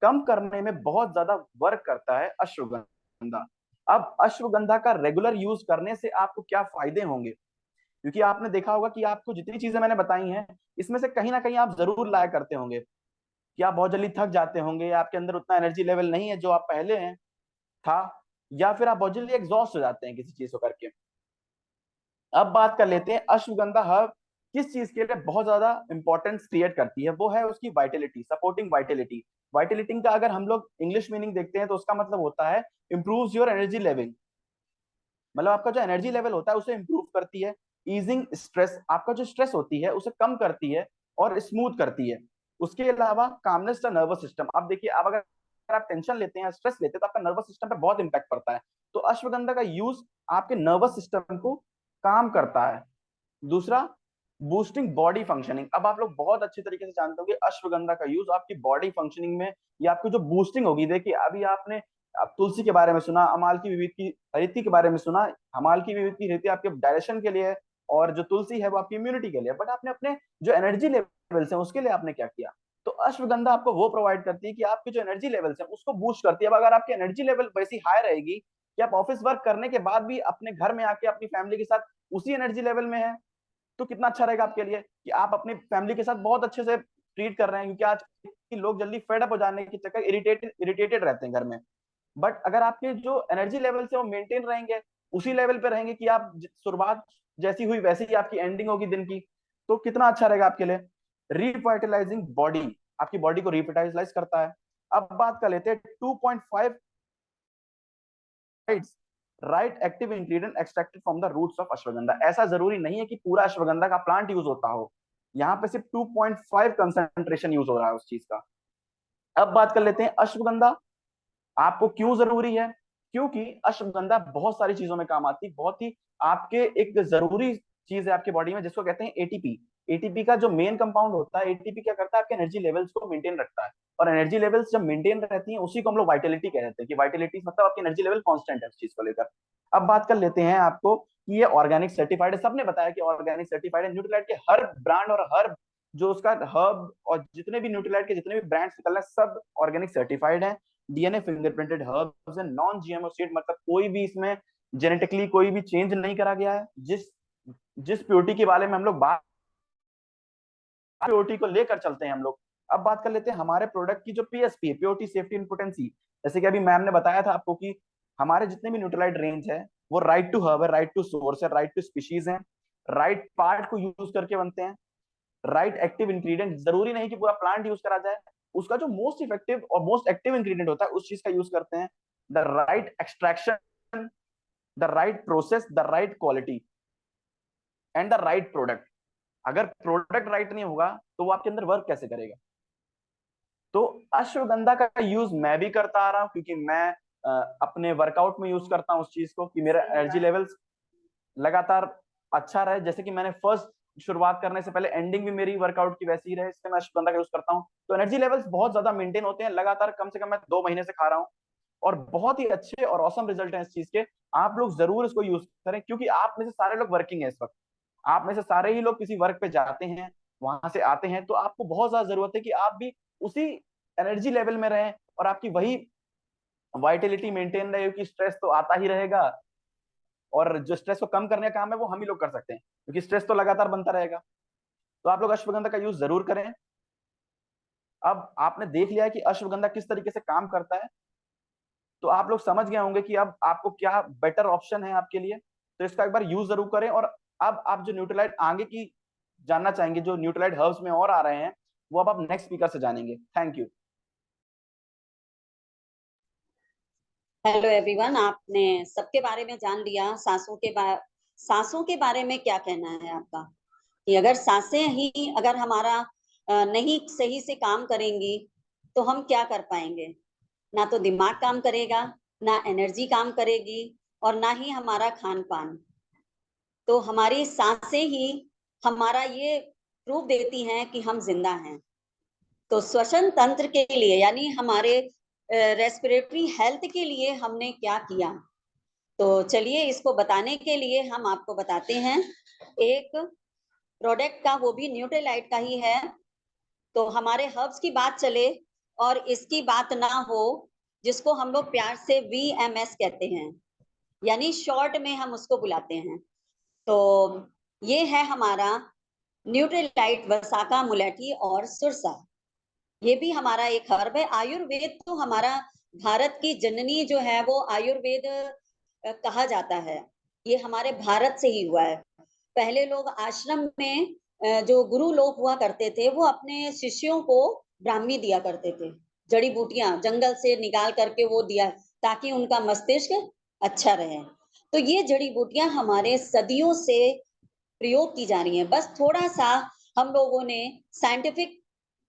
कम करने में बहुत ज्यादा वर्क करता है अश्वगंधा। अब अश्वगंधा का रेगुलर यूज करने से आपको क्या फायदे होंगे, क्योंकि आपने देखा होगा कि आपको जितनी चीजें मैंने बताई हैं इसमें से कहीं ना कहीं आप जरूर लाया करते होंगे कि आप बहुत जल्दी थक जाते होंगे, आपके अंदर उतना एनर्जी लेवल नहीं है जो आप पहले हैं था, या फिर आप बहुत जल्दी एग्जॉस्ट हो जाते हैं किसी चीज को करके। अब बात कर लेते हैं अश्वगंधा हर्ब किस चीज के लिए बहुत ज्यादा इंपॉर्टेंस क्रिएट करती है, वो है उसकी वाइटलिटी, सपोर्टिंग वाइटलिटी। वाइटलिटी का अगर हम लोग इंग्लिश मीनिंग देखते हैं तो उसका मतलब होता है इंप्रूव्स योर एनर्जी लेवल, मतलब आपका जो एनर्जी लेवल होता है उसे इंप्रूव करती है। ईजिंग स्ट्रेस, आपका जो स्ट्रेस होती है उसे कम करती है और स्मूथ करती है। उसके अलावा कामनेस द नर्वस सिस्टम, आप देखिए, आप अगर आप टेंशन लेते हैं, स्ट्रेस लेते हैं, तो आपका नर्वस सिस्टम पे बहुत इंपैक्ट पड़ता है। तो अश्वगंधा का यूज आपके नर्वस सिस्टम को काम करता है। दूसरा, बूस्टिंग बॉडी फंक्शनिंग। अब आप लोग बहुत अच्छी तरीके से जानते होंगे अश्वगंधा का यूज आपकी बॉडी फंक्शनिंग में, या आपकी जो बूस्टिंग होगी। देखिए, अभी आपने आप तुलसी के बारे में सुना, अमाल की विविध की रीति के बारे में सुना। अमाल की विविध की रीति आपके डायरेक्शन के लिए है और जो तुलसी है वो आपकी इम्यूनिटी के लिए, बट आपने अपने जो एनर्जी लेवल्स हैं उसके लिए आपने क्या किया? तो अश्वगंधा आपको वो प्रोवाइड करती है कि आपकी जो एनर्जी लेवल्स हैं उसको बूस्ट करती है। अब अगर आपकी एनर्जी लेवल वैसी हाई रहेगी कि आप ऑफिस वर्क करने के बाद भी अपने घर में आके अपनी फैमिली के साथ उसी एनर्जी लेवल में है, तो कितना अच्छा रहेगा आपके लिए कि आप अपनी फैमिली के साथ बहुत अच्छे से ट्रीट कर रहे हैं। क्योंकि आज के लोग जल्दी फेड अप हो जाने के चक्कर इरिटेटेड रहते हैं घर में, बट अगर आपके जो एनर्जी लेवल से वो मेंटेन रहेंगे, उसी लेवल पे रहेंगे कि आप शुरुआत जैसी हुई वैसी ही आपकी एंडिंग होगी दिन की, तो कितना अच्छा रहेगा आपके लिए। रिवाइटलाइजिंग बॉडी, आपकी बॉडी को रिवाइटलाइज करता है। अब बात कर लेते हैं 2.5 right active ingredient extracted from the roots of ashwagandha. ऐसा जरूरी नहीं है कि पूरा अश्वगंधा का प्लांट यूज होता हो, यहाँ पे सिर्फ 2.5 कंसंट्रेशन यूज हो रहा है उस चीज का। अब बात कर लेते हैं अश्वगंधा आपको क्यों जरूरी है। क्योंकि अश्वगंधा बहुत सारी चीजों में काम आती है, बहुत ही आपके एक जरूरी चीज है आपके बॉडी में जिसको कहते हैं एटीपी। एटीपी का जो मेन कंपाउंड होता है, एटीपी क्या करता है, आपके एनर्जी लेवल्स को मेंटेन रखता है। और एनर्जी लेवल्स जब मेंटेन रहती हैं उसी को हम लोग वाइटलिटी कहते हैं कि वाइटलिटी मतलब आपकी एनर्जी लेवल कांस्टेंट है उस चीज को लेकर। अब बात कर लेते हैं आपको कि ये ऑर्गेनिक सर्टिफाइड है। सबने बताया कि ऑर्गेनिक सर्टिफाइड है। न्यूट्रीलाइट के हर ब्रांड और हर जो उसका हर्ब और जितने भी न्यूट्रीलाइट के जितने भी ब्रांड्स निकल रहे हैं सब ऑर्गेनिक सर्टिफाइड है। DNA fingerprinted herbs and non GMO seed, मतलब कोई भी इसमें जेनेटिकली कोई भी चेंज नहीं करा गया है। जिस जिस प्योरिटी के बारे में हम लोग बात प्योरिटी को लेकर चलते हैं हम लोग। अब बात कर लेते हैं हमारे प्रोडक्ट की जो पीएसपी है, प्योरिटी सेफ्टी एंड पोटेंसी। जैसे कि अभी मैम ने बताया था आपको कि हमारे जितने भी न्यूट्रीलाइट रेंज है वो राइट टू हर्ब है, राइट टू सोर्स है, राइट टू स्पीशीज है, राइट पार्ट को यूज करके बनते हैं, राइट एक्टिव इंग्रेडिएंट। जरूरी नहीं कि पूरा प्लांट यूज करा जाए, उसका जो मोस्ट इफेक्टिव और मोस्ट एक्टिव इंग्रेडिएंट होता है उस चीज का यूज करते हैं। The right extraction, the right process, the right quality and the right product. अगर प्रोडक्ट राइट नहीं होगा तो वो आपके अंदर वर्क कैसे करेगा? तो अश्वगंधा का यूज मैं भी करता आ रहा हूं, क्योंकि मैं अपने वर्कआउट में यूज करता हूं उस चीज को कि मेरा एनर्जी लेवल्स लगातार अच्छा रहे। जैसे कि मैंने फर्स्ट शुरुआत करने से पहले एंडिंग भी मेरी वर्कआउट की वैसी ही रहे, इसलिए मैं अश्वगंधा का यूज करता हूँ। तो एनर्जी लेवल्स बहुत ज्यादा मेंटेन होते हैं लगातार, कम से कम मैं 2 महीने से खा रहा हूँ और बहुत ही अच्छे और औसम रिजल्ट हैं इस चीज के। आप लोग जरूर इसको यूज करें, क्योंकि आप में से सारे लोग वर्किंग है इस वक्त, आप में से सारे ही लोग किसी वर्क पे जाते हैं, वहां से आते हैं, तो आपको बहुत ज्यादा जरूरत है कि आप भी उसी एनर्जी लेवल में रहें और आपकी वही वाइटलिटी मेंटेन रहे, क्योंकि स्ट्रेस तो आता ही रहेगा और जो स्ट्रेस को कम करने का काम है वो हम ही लोग कर सकते हैं, क्योंकि स्ट्रेस तो लगातार बनता रहेगा। तो आप लोग अश्वगंधा का यूज जरूर करें। अब आपने देख लिया है कि अश्वगंधा किस तरीके से काम करता है, तो आप लोग समझ गए होंगे कि अब आपको क्या बेटर ऑप्शन है आपके लिए। तो इसका एक बार यूज जरूर करें। और अब आप जो न्यूट्रीलाइट आगे की जानना चाहेंगे, जो न्यूट्रीलाइट हर्ब्स में और आ रहे हैं, वो अब आप नेक्स्ट स्पीकर से जानेंगे। Thank you. हेलो एवरीवन, आपने सबके बारे में जान लिया। सांसों के बारे में क्या कहना है आपका? कि अगर सांसें ही अगर हमारा नहीं सही से काम करेंगी तो हम क्या कर पाएंगे? ना तो दिमाग काम करेगा, ना एनर्जी काम करेगी, और ना ही हमारा खान पान। तो हमारी सांसें ही हमारा ये प्रूफ देती हैं कि हम जिंदा हैं। तो श्वसन तंत्र के लिए यानी हमारे रेस्पिरेटरी हेल्थ के लिए हमने क्या किया, तो चलिए इसको बताने के लिए हम आपको बताते हैं एक प्रोडक्ट का, वो भी न्यूट्रीलाइट का ही है। तो हमारे हर्ब्स की बात चले और इसकी बात ना हो, जिसको हम लोग प्यार से VMS कहते हैं, यानी शॉर्ट में हम उसको बुलाते हैं। तो ये है हमारा न्यूट्रीलाइट वसाका मुलेठी और सुरसा। ये भी हमारा एक हर्ब है। आयुर्वेद तो हमारा भारत की जननी जो है वो आयुर्वेद कहा जाता है। ये हमारे भारत से ही हुआ है। पहले लोग आश्रम में जो गुरु लोग हुआ करते थे वो अपने शिष्यों को ब्राह्मी दिया करते थे, जड़ी बूटियां जंगल से निकाल करके वो दिया ताकि उनका मस्तिष्क अच्छा रहे। तो ये जड़ी बूटियां हमारे सदियों से प्रयोग की जा रही हैं। बस थोड़ा सा हम लोगों ने साइंटिफिक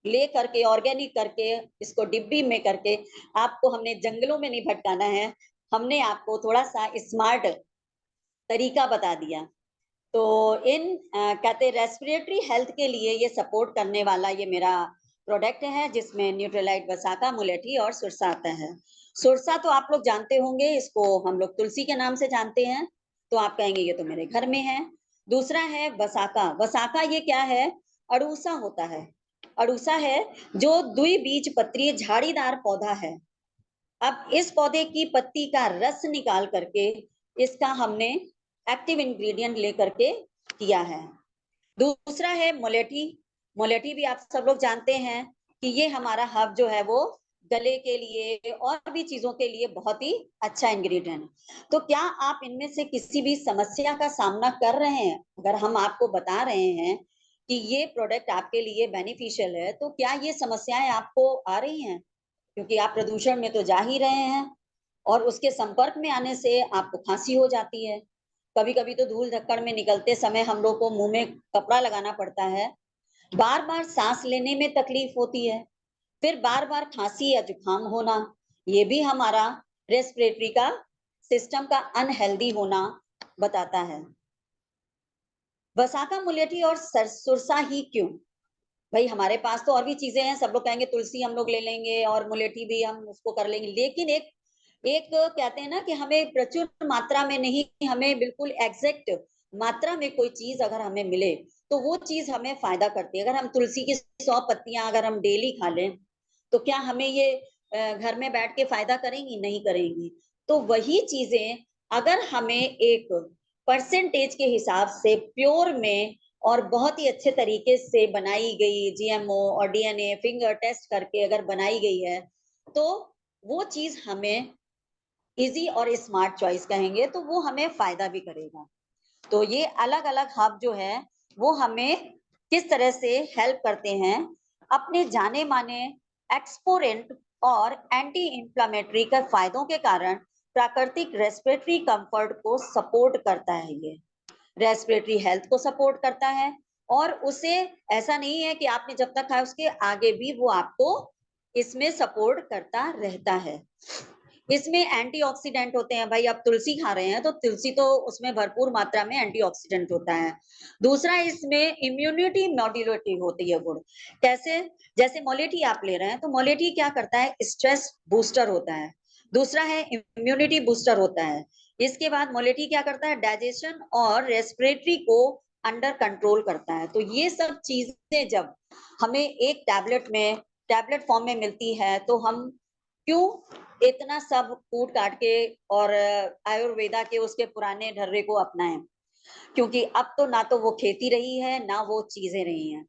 ले करके ऑर्गेनिक करके इसको डिब्बी में करके आपको हमने जंगलों में नहीं भटकाना है, हमने आपको थोड़ा सा स्मार्ट तरीका बता दिया। तो कहते रेस्पिरेटरी हेल्थ के लिए ये सपोर्ट करने वाला ये मेरा प्रोडक्ट है, जिसमें न्यूट्रीलाइट वसाका मुलेठी और सुरसा आता है। सुरसा तो आप लोग जानते होंगे, इसको हम लोग तुलसी के नाम से जानते हैं। तो आप कहेंगे ये तो मेरे घर में है। दूसरा है वसाका। वसाका ये क्या है? अड़ूसा होता है। अड़ूसा है जो द्विबीजपत्री झाड़ीदार पौधा है। अब इस पौधे की पत्ती का रस निकाल करके इसका हमने एक्टिव इंग्रेडिएंट लेकर के किया है। दूसरा है मुलेठी। मुलेठी भी आप सब लोग जानते हैं कि ये हमारा हर्ब जो है वो गले के लिए और भी चीजों के लिए बहुत ही अच्छा इंग्रेडिएंट है। तो क्या आप इनमें से किसी भी समस्या का सामना कर रहे हैं? अगर हम आपको बता रहे हैं कि ये प्रोडक्ट आपके लिए बेनिफिशियल है, तो क्या ये समस्याएं आपको आ रही हैं? क्योंकि आप प्रदूषण में तो जा ही रहे हैं और उसके संपर्क में आने से आपको खांसी हो जाती है। कभी कभी तो धूल धक्कड़ में निकलते समय हम लोग को मुंह में कपड़ा लगाना पड़ता है। बार बार सांस लेने में तकलीफ होती है, फिर बार बार खांसी या जुकाम होना, ये भी हमारा रेस्पिरेटरी का सिस्टम का अनहेल्दी होना बताता है। वसाका मुलेठी और सुरसा ही क्यों? भाई हमारे पास तो और भी चीजें हैं। सब लोग कहेंगे तुलसी हम लोग ले लेंगे और मुलेठी भी हम उसको कर लेंगे, लेकिन एक एक कहते हैं ना कि हमें प्रचुर मात्रा में नहीं, हमें बिल्कुल एग्जैक्ट मात्रा में कोई चीज अगर हमें मिले तो वो चीज हमें फायदा करती है। अगर हम तुलसी की 100 पत्तियां अगर हम डेली खा लें तो क्या हमें ये घर में बैठ के फायदा करेंगी? नहीं करेंगी। तो वही चीजें अगर हमें एक परसेंटेज के हिसाब से प्योर में और बहुत ही अच्छे तरीके से बनाई गई, GMO और DNA फिंगर टेस्ट करके अगर बनाई गई है, तो वो चीज हमें इजी और स्मार्ट चॉइस कहेंगे, तो वो हमें फायदा भी करेगा। तो ये अलग अलग हब जो है वो हमें किस तरह से हेल्प करते हैं? अपने जाने माने एक्सपोरेंट और एंटी इंफ्लेमेटरी के फायदों के कारण प्राकृतिक रेस्पिरेटरी कंफर्ट को सपोर्ट करता है। ये रेस्पिरेटरी हेल्थ को सपोर्ट करता है और उसे ऐसा नहीं है कि आपने जब तक खाया उसके आगे भी वो आपको इसमें सपोर्ट करता रहता है। इसमें एंटीऑक्सीडेंट होते हैं। भाई आप तुलसी खा रहे हैं तो तुलसी तो उसमें भरपूर मात्रा में एंटीऑक्सीडेंट होता है। दूसरा इसमें इम्यूनिटी मॉड्यूलेटिव होती है गुण। कैसे? जैसे मोलेटी आप ले रहे हैं तो मोलेटी क्या करता है? स्ट्रेस बूस्टर होता है। दूसरा है इम्यूनिटी बूस्टर होता है। इसके बाद मोलेटी क्या करता है? डाइजेशन और रेस्पिरेटरी को अंडर कंट्रोल करता है। तो ये सब चीजें जब हमें एक टैबलेट फॉर्म में मिलती है तो हम क्यों इतना सब कूट काट के और आयुर्वेदा के उसके पुराने ढर्रे को अपनाएं? क्योंकि अब तो ना तो वो खेती रही है ना वो चीजें रही हैं।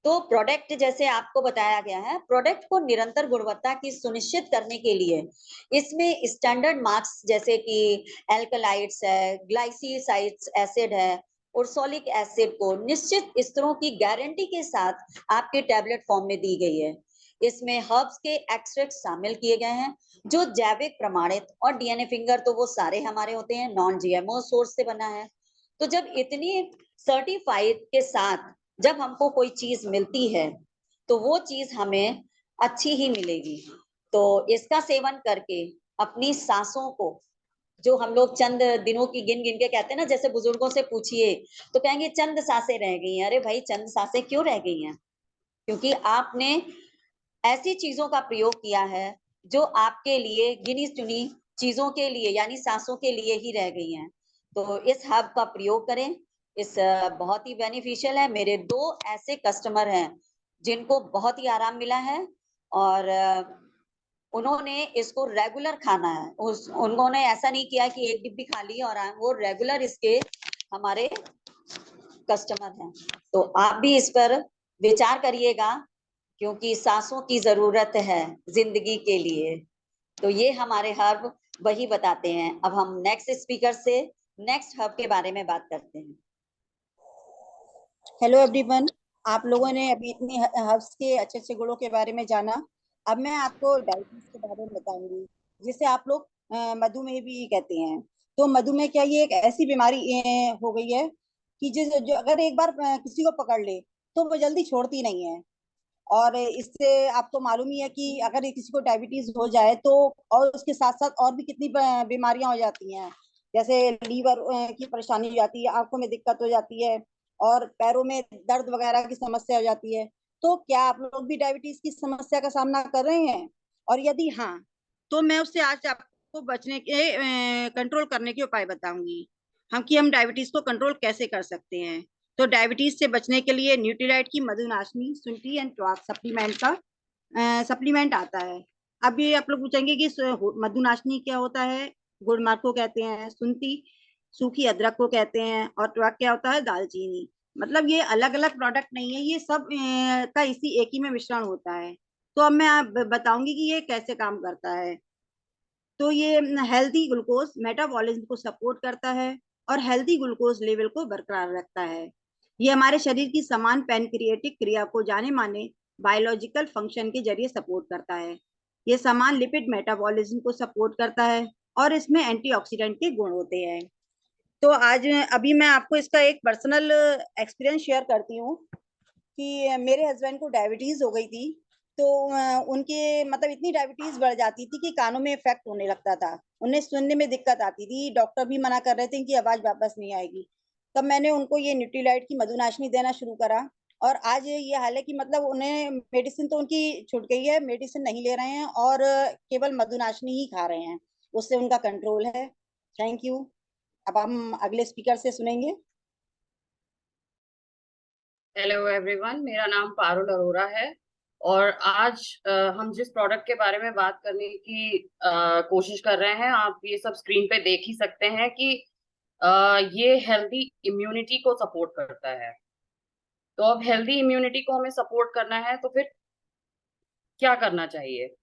तो प्रोडक्ट जैसे आपको बताया गया है, प्रोडक्ट को निरंतर गुणवत्ता की सुनिश्चित करने के लिए इसमें स्टैंडर्ड मार्क्स जैसे कि एल्कलाइड्स है, ग्लाइसिसाइड्स एसिड है, उर्सोलिक एसिड को निश्चित स्तरों की गारंटी के साथ आपके टैबलेट फॉर्म में दी गई है। इसमें हर्ब्स के एक्सट्रैक्ट शामिल किए गए हैं जो जैविक प्रमाणित, और डीएनए फिंगर तो वो सारे हमारे होते हैं, नॉन जीएमओ सोर्स से बना है। तो जब इतनी सर्टिफाइड के साथ जब हमको कोई चीज मिलती है तो वो चीज हमें अच्छी ही मिलेगी। तो इसका सेवन करके अपनी सांसों को, जो हम लोग चंद दिनों की गिन गिन के कहते हैं ना, जैसे बुजुर्गों से पूछिए तो कहेंगे चंद सांसें रह गई हैं। अरे भाई, चंद सांसें क्यों रह गई हैं? क्योंकि आपने ऐसी चीजों का प्रयोग किया है जो आपके लिए गिनी चुनी चीजों के लिए यानी सांसों के लिए ही रह गई हैं। तो इस हब का प्रयोग करें, इस बहुत ही बेनिफिशियल है। मेरे 2 ऐसे कस्टमर हैं जिनको बहुत ही आराम मिला है और उन्होंने इसको रेगुलर खाना है। उन्होंने ऐसा नहीं किया कि एक डिब्बी खा ली और वो रेगुलर इसके हमारे कस्टमर हैं। तो आप भी इस पर विचार करिएगा क्योंकि सांसों की जरूरत है जिंदगी के लिए। तो ये हमारे हर्ब वही बताते हैं। अब हम नेक्स्ट स्पीकर से नेक्स्ट हर्ब के बारे में बात करते हैं। हेलो एवरीवन, आप लोगों ने अभी इतने हर्ब्स के अच्छे अच्छे गुणों के बारे में जाना। अब मैं आपको डायबिटीज के बारे में बताऊंगी, जिसे आप लोग मधुमेह भी कहते हैं। तो मधुमेह क्या, ये एक ऐसी बीमारी हो गई है कि जो अगर एक बार किसी को पकड़ ले तो वो जल्दी छोड़ती नहीं है। और इससे आपको मालूम ही है कि अगर ये किसी को डायबिटीज हो जाए तो और उसके साथ साथ और भी कितनी बीमारियां हो जाती हैं। जैसे लीवर की परेशानी हो जाती है, आंखों में दिक्कत हो जाती है और पैरों में दर्द वगैरह की समस्या हो जाती है। तो क्या आप लोग भी डायबिटीज की समस्या का सामना कर रहे हैं? और यदि हाँ, तो मैं उससे आज आपको बचने के कंट्रोल करने के उपाय बताऊंगी हम डायबिटीज को कंट्रोल कैसे कर सकते हैं। तो डायबिटीज से बचने के लिए न्यूट्रीलाइट की मधुनाशनी शुंठी एंड ट्वाक सप्लीमेंट का सप्लीमेंट आता है। अभी आप लोग पूछेंगे कि मधुनाशनी क्या होता है। गुड़मार्ग को कहते हैं, शुंठी सूखी अदरक को कहते हैं, और ट्वाक क्या होता है, दालचीनी। मतलब ये अलग अलग प्रोडक्ट नहीं है, ये सब का इसी एक ही में मिश्रण होता है। तो अब मैं बताऊंगी कि ये कैसे काम करता है। तो ये हेल्दी ग्लूकोज मेटाबॉलिज्म को सपोर्ट करता है और हेल्दी ग्लूकोज लेवल को बरकरार रखता है। ये हमारे शरीर की समान पैनक्रिएटिक क्रिया को जाने माने बायोलॉजिकल फंक्शन के जरिए सपोर्ट करता है। ये समान लिपिड मेटाबॉलिज्म को सपोर्ट करता है और इसमें एंटीऑक्सीडेंट के गुण होते हैं। तो आज अभी मैं आपको इसका एक पर्सनल एक्सपीरियंस शेयर करती हूँ कि मेरे हस्बैंड को डायबिटीज हो गई थी। तो उनके मतलब इतनी डायबिटीज बढ़ जाती थी कि कानों में इफेक्ट होने लगता था, उन्हें सुनने में दिक्कत आती थी, डॉक्टर भी मना कर रहे थे कि आवाज वापस नहीं आएगी। तब मैंने उनको ये न्यूट्रीलाइट की मधुनाशनी देना शुरू करा और आज ये हाल है कि मतलब उन्हें मेडिसिन तो उनकी छूट गई है, मेडिसिन नहीं ले रहे हैं और केवल मधुनाशनी ही खा रहे हैं, उससे उनका कंट्रोल है। Thank you. अब हम अगले स्पीकर से सुनेंगे। हेलो एवरीवन, मेरा नाम पारुल अरोरा है और आज हम जिस प्रोडक्ट के बारे में बात करने की कोशिश कर रहे हैं, आप ये सब स्क्रीन पे देख ही सकते हैं कि ये हेल्दी इम्यूनिटी को सपोर्ट करता है। तो अब हेल्दी इम्यूनिटी को हमें सपोर्ट करना है तो फिर क्या करना चाहिए?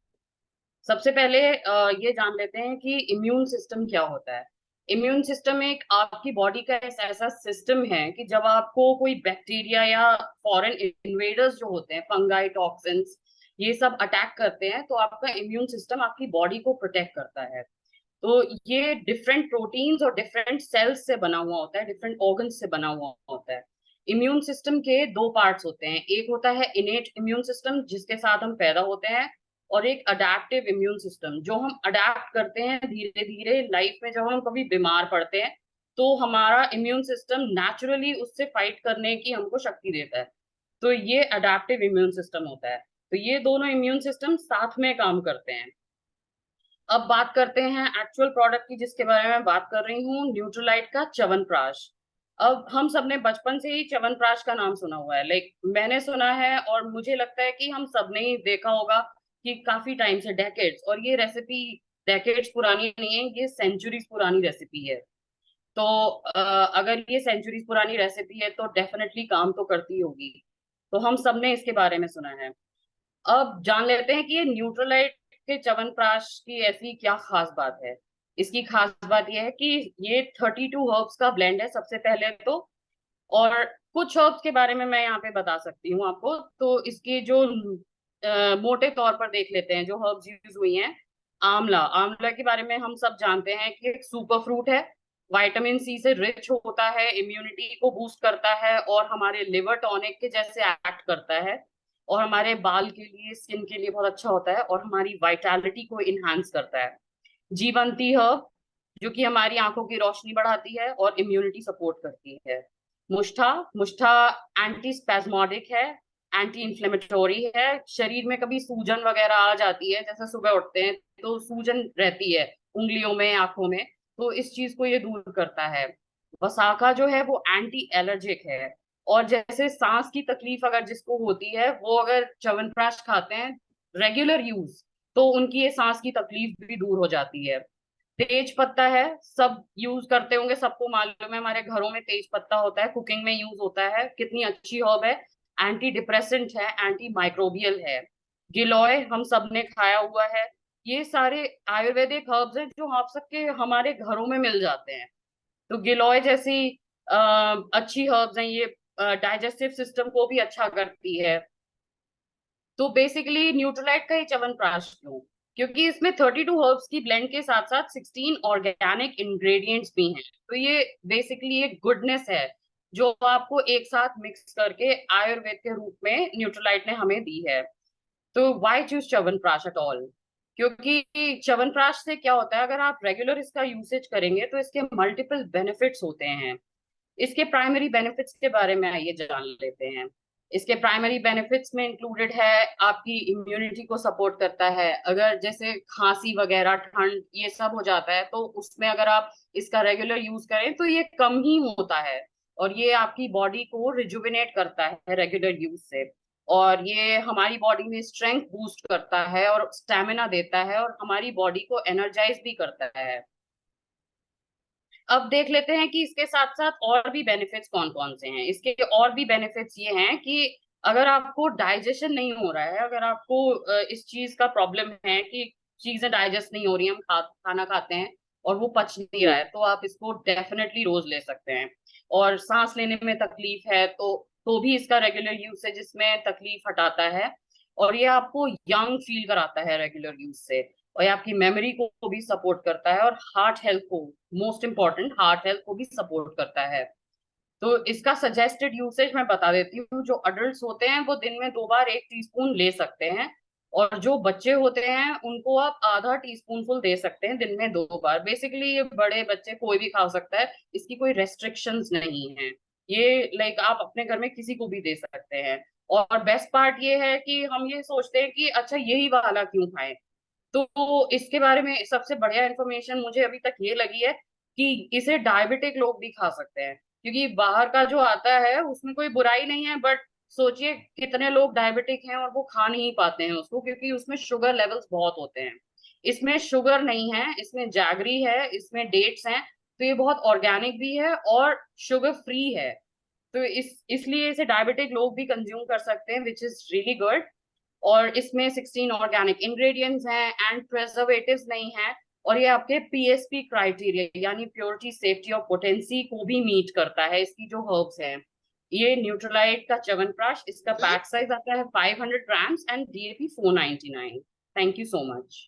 सबसे पहले ये जान लेते हैं कि इम्यून सिस्टम क्या होता है। इम्यून सिस्टम एक आपकी बॉडी का ऐसा सिस्टम है कि जब आपको कोई बैक्टीरिया या फॉरेन इन्वेडर्स जो होते हैं, फंगाई, टॉक्सिन्स, ये सब अटैक करते हैं तो आपका इम्यून सिस्टम आपकी बॉडी को प्रोटेक्ट करता है। तो ये डिफरेंट प्रोटीन्स और डिफरेंट सेल्स से बना हुआ होता है, डिफरेंट ऑर्गन्स से बना हुआ होता है। इम्यून सिस्टम के 2 पार्ट्स होते हैं, एक होता है इनेट इम्यून सिस्टम जिसके साथ हम पैदा होते हैं, और एक अडेप्टिव इम्यून सिस्टम जो हम अडेप्ट करते हैं धीरे धीरे लाइफ में। जब हम कभी बीमार पड़ते हैं तो हमारा इम्यून सिस्टम नेचुरली उससे फाइट करने की हमको शक्ति देता है। तो ये अडेप्टिव इम्यून सिस्टम होता है। तो ये दोनों इम्यून सिस्टम साथ में काम करते हैं। अब बात करते हैं एक्चुअल प्रोडक्ट की जिसके बारे में बात कर रही हूँ, न्यूट्रीलाइट का च्यवनप्राश। अब हम सबने बचपन से ही च्यवनप्राश का नाम सुना हुआ है, मैंने सुना है और मुझे लगता है कि हम सबने ही देखा होगा कि काफी टाइम से, डेकेड्स, और ये रेसिपी डेकेड्स पुरानी नहीं है, ये सेंचुरीज पुरानी रेसिपी है। तो अगर ये सेंचुरीज पुरानी रेसिपी है तो डेफिनेटली काम तो करती होगी। तो हम सबने इसके बारे में सुना है। अब जान लेते हैं कि ये न्यूट्रलाइट के च्यवनप्राश की ऐसी क्या खास बात है। इसकी खास बात यह है कि ये 32 हर्ब्स का ब्लेंड है सबसे पहले तो, और कुछ हर्ब्स के बारे में मैं यहाँ पे बता सकती हूँ आपको। तो इसके जो मोटे तौर पर देख लेते हैं जो हर्ब्स यूज हुई हैं। आंवला, आंवला के बारे में हम सब जानते हैं कि एक सुपर फ्रूट है, विटामिन सी से रिच होता है, इम्यूनिटी को बूस्ट करता है और हमारे लिवर टॉनिक के जैसे एक्ट करता है, और हमारे बाल के लिए, स्किन के लिए बहुत अच्छा होता है और हमारी वाइटैलिटी को इनहांस करता है। जीवंती हर्ब, जो कि हमारी आंखों की रोशनी बढ़ाती है और इम्यूनिटी सपोर्ट करती है। मुष्ठा, मुष्ठा एंटी स्पैस्मोडिक है, एंटी इंफ्लेमेटोरी है। शरीर में कभी सूजन वगैरह आ जाती है, जैसे सुबह उठते हैं तो सूजन रहती है उंगलियों में, आंखों में, तो इस चीज को ये दूर करता है। वसाखा जो है वो एंटी एलर्जिक है, और जैसे सांस की तकलीफ अगर जिसको होती है वो अगर च्यवनप्राश खाते हैं रेगुलर यूज, तो उनकी ये सांस की तकलीफ भी दूर हो जाती है। तेज पत्ता है, सब यूज करते होंगे, सबको मालूम है हमारे घरों में तेज पत्ता होता है, कुकिंग में यूज होता है। कितनी अच्छी हर्ब है, एंटी डिप्रेसेंट है, एंटी माइक्रोबियल है। गिलोय हम सब ने खाया हुआ है। ये सारे आयुर्वेदिक हर्ब्स हैं जो आप सबके हमारे घरों में मिल जाते हैं। तो गिलोय जैसी अच्छी हर्ब्स हैं, ये डाइजेस्टिव सिस्टम को भी अच्छा करती है। तो बेसिकली न्यूट्रलाइट का ही च्यवनप्राश क्यों? क्योंकि इसमें 32 हर्ब्स की ब्लेंड के साथ साथ 16 ऑर्गेनिक इंग्रेडिएंट्स भी हैं। तो ये बेसिकली एक गुडनेस है जो आपको एक साथ मिक्स करके आयुर्वेद के रूप में न्यूट्रलाइट ने हमें दी है। तो why choose chyawanprash at all? क्योंकि च्यवनप्राश से क्या होता है, अगर आप रेगुलर इसका यूसेज करेंगे तो इसके मल्टीपल बेनिफिट्स होते हैं। इसके प्राइमरी बेनिफिट्स के बारे में आइए जान लेते हैं। इसके प्राइमरी बेनिफिट्स में इंक्लूडेड है आपकी इम्यूनिटी को सपोर्ट करता है। अगर जैसे खांसी वगैरह, ठंड, ये सब हो जाता है तो उसमें अगर आप इसका रेगुलर यूज करें तो ये कम ही होता है, और ये आपकी बॉडी को रिजुविनेट करता है रेगुलर यूज से। और ये हमारी बॉडी में स्ट्रेंथ बूस्ट करता है और स्टेमिना देता है और हमारी बॉडी को एनर्जाइज भी करता है। अब देख लेते हैं कि इसके साथ साथ और भी बेनिफिट्स कौन कौन से हैं। इसके और भी बेनिफिट्स ये हैं कि अगर आपको डाइजेशन नहीं हो रहा है, अगर आपको इस चीज का प्रॉब्लम है कि चीजें डाइजेस्ट नहीं हो रही, हम खाना खाते हैं और वो पच नहीं रहा है, तो आप इसको डेफिनेटली रोज ले सकते हैं। और सांस लेने में तकलीफ है तो भी इसका रेगुलर यूसेज इसमें तकलीफ हटाता है, और ये आपको यंग फील कराता है रेगुलर यूज से, और ये आपकी मेमोरी को भी सपोर्ट करता है, और हार्ट हेल्थ को, मोस्ट इंपॉर्टेंट, हार्ट हेल्थ को भी सपोर्ट करता है। तो इसका सजेस्टेड यूसेज मैं बता देती हूँ। जो अडल्ट होते हैं वो दिन में 2 बार 1 टीस्पून ले सकते हैं, और जो बच्चे होते हैं उनको आप आधा टीस्पून फुल दे सकते हैं दिन में 2 बार। बेसिकली ये बड़े बच्चे कोई भी खा सकता है, इसकी कोई रेस्ट्रिक्शंस नहीं है। ये लाइक आप अपने घर में किसी को भी दे सकते हैं। और बेस्ट पार्ट ये है कि हम ये सोचते हैं कि अच्छा यही वाला क्यों खाएं, तो इसके बारे में सबसे बढ़िया इंफॉर्मेशन मुझे अभी तक ये लगी है कि इसे डायबिटिक लोग भी खा सकते हैं। क्योंकि बाहर का जो आता है उसमें कोई बुराई नहीं है, बट सोचिए कितने लोग डायबिटिक हैं और वो खा नहीं पाते हैं उसको, क्योंकि उसमें शुगर लेवल्स बहुत होते हैं। इसमें शुगर नहीं है, इसमें जैगरी है, इसमें डेट्स हैं, तो ये बहुत ऑर्गेनिक भी है और शुगर फ्री है। तो इसलिए इसे डायबिटिक लोग भी कंज्यूम कर सकते हैं, विच इज रियली गुड। और इसमें 16 ऑर्गेनिक इंग्रेडिएंट्स हैं एंड प्रिजर्वेटिव्स नहीं है, और ये आपके पीएसपी क्राइटेरिया यानी प्योरिटी, सेफ्टी और पोटेंसी को भी मीट करता है। इसकी जो हर्ब्स हैं, ये न्यूट्रलाइट का च्यवनप्राश, इसका पैक साइज आता है 500 grams and DAP 499। Thank you so much.